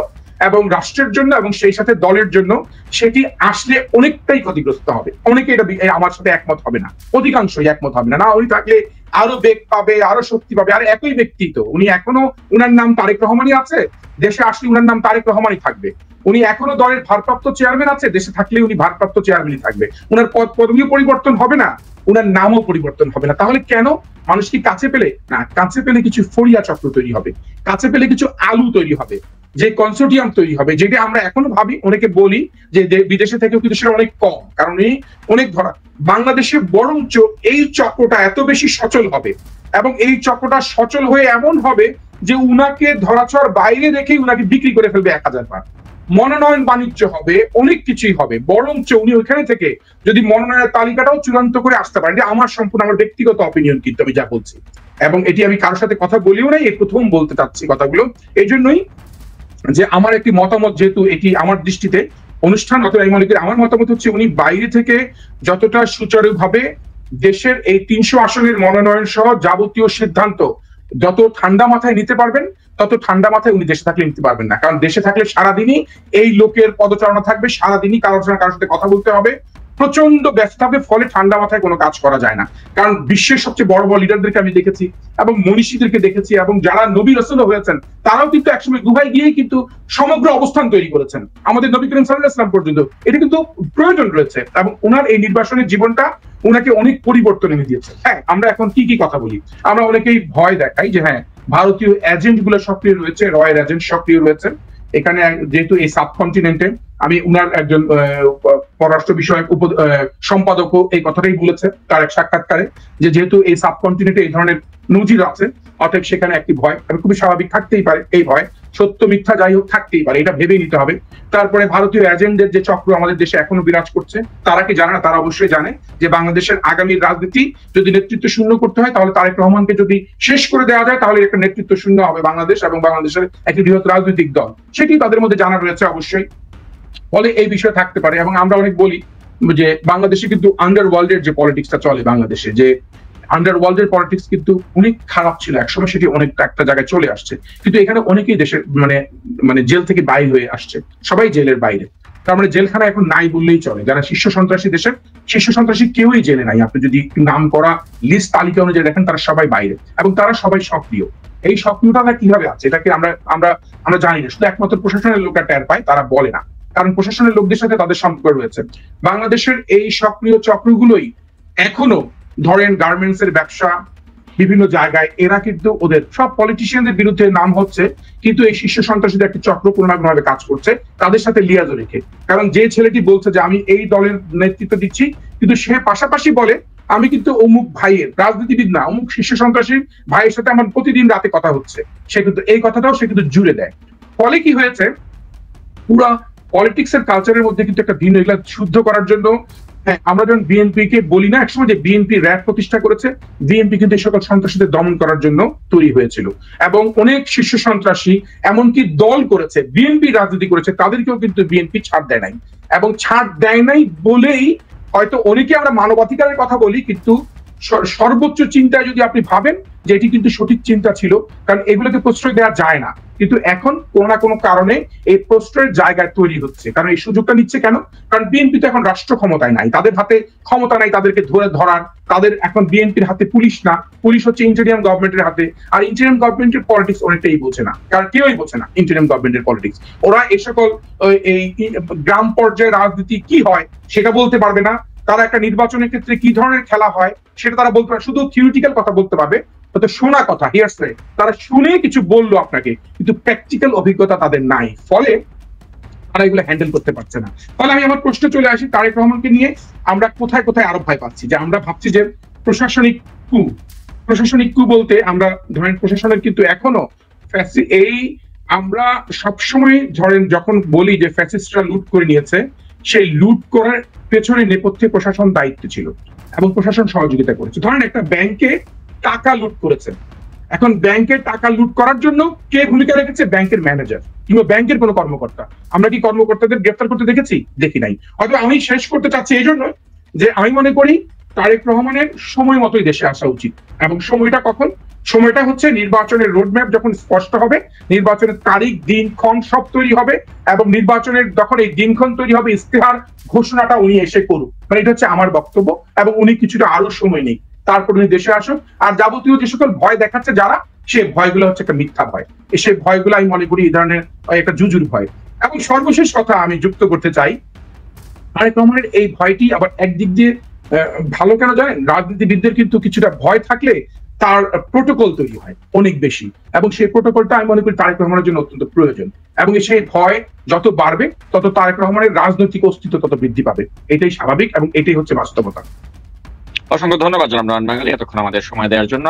এবং রাষ্ট্রের জন্য এবং সেই সাথে দলের জন্য, সেটি আসলে অনেকটাই ক্ষতিগ্রস্ত হবে। অনেকে এটা আমার সাথে একমত হবে না, অধিকাংশই একমত হবে না। উনি থাকলে আরো বেগ পাবে, আরো শক্তি পাবে, আর একই ব্যক্তি তো উনি, এখনো উনার নাম তারেক রহমানই আছে, দেশে আসলে উনার নাম তারেক রহমানই থাকবে। উনি এখনো দলের ভারপ্রাপ্ত চেয়ারম্যান আছে, দেশে থাকলে উনি ভারপ্রাপ্ত চেয়ারম্যানই থাকবে। উনার পদবিও পরিবর্তন হবে না, উনার নামও পরিবর্তন হবে না। তাহলে কেন? মানুষ কি কাছে পেলে? না, কাছে পেলে কিছু ফড়িয়া চক্র তৈরি হবে, কাছে পেলে কিছু আলু তৈরি হবে, যে কনসোর্টিয়াম তৈরি হবে, যেটা আমরা এখনো ভাবি, অনেকে বলি যে বিদেশে থেকেও কিন্তু সেটা অনেক কম, কারণ এই অনেক ধরা। বাংলাদেশে বরঞ্চ এই চক্রটা এত বেশি সচল হবে, এবং এই চক্রটা সচল হয়ে এমন হবে যে উনাকে ধরাছোঁয়ার বাইরে রেখে উনাকে বিক্রি করে ফেলবে 1000 বার। মনোনয়ন বাণিজ্য হবে, অনেক কিছুই হবে, বরঞ্চ উনি ওইখানে থেকে যদি মনোনয়নের তালিকাটাও চূড়ান্ত করে আসতে পারেন। আমার সম্পূর্ণ আমার ব্যক্তিগত অপিনিয়ন, কিন্তু আমি যা বলছি, এবং এটি আমি কারোর সাথে কথা বলিও নাই, এই প্রথম বলতে চাচ্ছি কথাগুলো। এই জন্যই যে আমার একটি মতামত, যেহেতু এটি আমার দৃষ্টিতে অনুষ্ঠান, অথবা আমি মনে করি আমার মতামত হচ্ছে উনি বাইরে থেকে যতটা সুচারুভাবে দেশের এই 300 আসনের মনোনয়ন সহ যাবতীয় সিদ্ধান্ত যত ঠান্ডা মাথায় নিতে পারবেন, তত ঠান্ডা মাথায় উনি দেশে থাকলে নিতে পারবেন না। কারণ দেশে থাকলে সারাদিনই এই লোকের পদচারণা থাকবে, সারাদিনই কারোর সাথে কথা বলতে হবে, প্রচন্ড ব্যস্ত হবে, ফলে ঠান্ডা মাথায় কোনো কাজ করা যায় না। কারণ বিশ্বের সবচেয়ে বড় বড় লিডারদেরকে আমি দেখেছি এবং মনীষীদেরকে দেখেছি, এবং যারা নবী রাসূল হয়েছেন তারাও কিন্তু একসময় গুহায় গিয়েই কিন্তু সমগ্র অবস্থান তৈরি করেছেন, আমাদের নবী করিম সাল্লাল্লাহু আলাইহি ওয়াসাল্লাম পর্যন্ত। এটা কিন্তু প্রয়োজন রয়েছে, এবং ওনার এই নির্বাসনের জীবনটা ওনাকে অনেক পরিবর্তন এনে দিয়েছে। হ্যাঁ, আমরা এখন কি কথা বলি, আমরা অনেকেই ভয় দেখাই যে হ্যাঁ ভারতীয় এজেন্ট গুলো সক্রিয় রয়েছে, রয়ের এজেন্ট সক্রিয় রয়েছে, এখানে যেহেতু এই সাবকন্টিনেন্টে আমি উনার একজন পররাষ্ট্র বিষয়ক সম্পাদকও এই কথাটাই বলেছে তার এক সাক্ষাৎকারে, যে যেহেতু এই সাবকন্টিনেন্টে এই ধরনের নজির আছে, অতএব সেখানে একটি ভয় এবং খুবই স্বাভাবিক থাকতেই পারে, এই ভয় সত্য মিথ্যা যাই হোক থাকতেই পারে, এটা ভেবেই নিতে হবে। তারপরে ভারতীয় এজেন্টের যে চক্র আমাদের দেশে এখনো বিরাজ করছে, তারা কি জানে না? তারা অবশ্যই জানে যে বাংলাদেশের আগামী রাজনীতি যদি নেতৃত্ব শূন্য করতে হয়, তাহলে তারেক রহমানকে যদি শেষ করে দেওয়া যায়, তাহলে একটা নেতৃত্ব শূন্য হবে বাংলাদেশ এবং বাংলাদেশের একটি বৃহৎ রাজনৈতিক দল, সেটি তাদের মধ্যে জানা রয়েছে অবশ্যই। ফলে এই বিষয় থাকতে পারে। এবং আমরা অনেক বলি যে বাংলাদেশে কিন্তু আন্ডারওয়ার্ল্ডের যে পলিটিক্সটা চলে বাংলাদেশে, যে আন্ডারওয়ার্ল্ডের পলিটিক্স কিন্তু অনেক খারাপ ছিল একসময়, সেটি অনেকটা একটা জায়গায় চলে আসছে, কিন্তু এখানে অনেকেই দেশের মানে জেল থেকে বাইরে হয়ে আসছে, সবাই জেলের বাইরে। তার মানে জেলখানা এখন নাই বললেই চলে। যারা শীর্ষ সন্ত্রাসী, দেশের শীর্ষ সন্ত্রাসী কেউই জেলে নাই। আপনি যদি নাম করা লিস্ট তালিকা অনুযায়ী দেখেন, তারা সবাই বাইরে এবং তারা সবাই সক্রিয়। এই সক্রিয়তা কিভাবে আছে এটাকে আমরা আমরা আমরা জানি না, শুধু একমাত্র প্রশাসনের লোকরা টের পায়, তারা বলে না, কারণ প্রশাসনের লোকদের সাথে তাদের সম্পর্ক রয়েছে। বাংলাদেশের এই সক্রিয় চক্রগুলোই এখনো ধরেন গার্মেন্টস এর ব্যবসা, বিভিন্ন জায়গায় এরা কিন্তু ওদের সব পলিটিশিয়ানদের বিরুদ্ধে নাম হচ্ছে, কিন্তু এই শীর্ষ সন্ত্রাসীদের একটি চক্র কোনোভাবে কাজ করছে তাদের সাথে লিয়াজো রেখে। কারণ যে ছেলেটি বলছে যে আমি এই দলের নেতৃত্ব দিচ্ছি, কিন্তু সে পাশাপাশি বলে আমি কিন্তু অমুক ভাইয়ের, রাজনীতিবিদ না, অমুক শীর্ষ সন্ত্রাসীর ভাইয়ের সাথে আমার প্রতিদিন রাতে কথা হচ্ছে, সে কিন্তু এই কথাটাও সে কিন্তু জুড়ে দেয়। ফলে কি হয়েছে, পুরা পলিটিক্স এর কালচারের মধ্যে কিন্তু একটা ভিন্ন, এগুলা শুদ্ধ করার জন্য হ্যাঁ, আমরা যখন বিএনপি কে বলি না একসময় যে বিএনপি র্যাব প্রতিষ্ঠা করেছে, বিএনপি কিন্তু এই সকল সন্ত্রাসীদের দমন করার জন্য তৈরি হয়েছিল এবং অনেক শীর্ষ সন্ত্রাসী এমনকি দল করেছে, বিএনপি রাজনীতি করেছে, তাদেরকেও কিন্তু বিএনপি ছাড় দেয় নাই। এবং ছাড় দেয় নাই বলেই হয়তো অনেকে আমরা মানবাধিকারের কথা বলি, কিন্তু সর্বোচ্চ চিন্তায় যদি আপনি ভাবেন যে এটি কিন্তু সঠিক চিন্তা ছিল, কারণ এগুলোকে প্রশ্রয় দেওয়া যায় না, কিন্তু এখন কোনো না কোনো কারণে এই প্রশ্রয়ের জায়গায় তৈরি হচ্ছে। কারণ এই সুযোগটা নিচ্ছে কেন? কারণ বিএনপি তো এখন রাষ্ট্র ক্ষমতায় নাই, তাদের হাতে ক্ষমতা নাই তাদেরকে ধরার, তাদের এখন বিএনপির হাতে পুলিশ না, পুলিশ হচ্ছে ইন্টেরিয়াম গভর্নমেন্টের হাতে, আর ইন্টেরিয়াম গভর্নমেন্টের পলিটিক্স অনেকটাই বোঝে না, কারণ কেউই বোঝে না ইন্টেরিয়াম গভর্নমেন্টের পলিটিক্স। ওরা এই সকল এই গ্রাম পর্যায়ে রাজনীতি কি হয় সেটা বলতে পারবে না, তারা একটা নির্বাচনের ক্ষেত্রে কি ধরনের খেলা হয় সেটা তারা বলতে পারে, শুধু থিওরিটিক্যাল কথা বলতে পারবে, তো শোনা কথা, হিয়ারসে, তারা শুনে কিছু বললো আপনাকে, কিন্তু প্র্যাকটিক্যাল অভিজ্ঞতা তাদের নাই, ফলে তারা এগুলো হ্যান্ডেল করতে পারছে না। ফলে আমি আমার প্রশ্নে চলে আসি, তারেক রহমানকে নিয়ে আমরা কোথায় কোথায় আরো ভয় পাচ্ছি, যে আমরা ভাবছি যে প্রশাসনিক কু বলতে আমরা ধরেন প্রশাসনের কিন্তু এখনো এই আমরা সবসময় ধরেন যখন বলি যে ফ্যাসিস্টরা লুট করে নিয়েছে, সেই লুট করার পেছনে নেপথ্যে প্রশাসন দায়িত্ব ছিল এবং প্রশাসন সহযোগিতা করেছে। ধরেন একটা ব্যাংকে টাকা লুট করেছে, এখন ব্যাংকের টাকা লুট করার জন্য কে ভূমিকা রেখেছে? ব্যাংকের ম্যানেজার কিংবা ব্যাংকের কোনো কর্মকর্তা। আমরা কি কর্মকর্তাদের গ্রেফতার করতে দেখেছি? দেখি নাই। হয়তো আমি শেষ করতে চাচ্ছি এই জন্য যে আমি মনে করি তারেক রহমানের সময় মতোই দেশে আসা উচিত, এবং সময়টা কখন? সময়টা হচ্ছে নির্বাচনের রোডম্যাপ যখন স্পষ্ট হবে, নির্বাচনের তারিখ দিনক্ষণ সব তৈরি হবে, এবং নির্বাচনের যখন এই দিনক্ষণ তৈরি হবে, ইস্তেহার ঘোষণাটা উনি এসে করুক, মানে এটা হচ্ছে আমার বক্তব্য। এবং উনি কিছুটা আরো সময় নেই, তারপর উনি দেশে আসুক। আর যাবতীয় যে সকল ভয় দেখাচ্ছে যারা, সে ভয়গুলো হচ্ছে একটা মিথ্যা ভয়, সে ভয়গুলো আমি মনে করি এই ধরনের একটা জুজুর ভয়। এবং সর্বশেষ কথা আমি যুক্ত করতে চাই, তারেক রহমানের এই ভয়টি আবার একদিক দিয়ে ভালো কেন জানেন? রাজনীতিবিদদের কিন্তু কিছুটা ভয় থাকলে তার প্রোটোকল তৈরি হয় অনেক বেশি, এবং সেই প্রোটোকলটা আমি মনে করি তারেক রহমানের জন্য অত্যন্ত প্রয়োজন। এবং সেই ভয় যত বাড়বে তত তারেক রহমানের রাজনৈতিক অস্তিত্ব তত বৃদ্ধি পাবে, এটাই স্বাভাবিক এবং এটাই হচ্ছে বাস্তবতা। অসংখ্য ধন্যবাদ জনাব নয়ন বাঙালি এতক্ষণ আমাদের সময় দেওয়ার জন্য।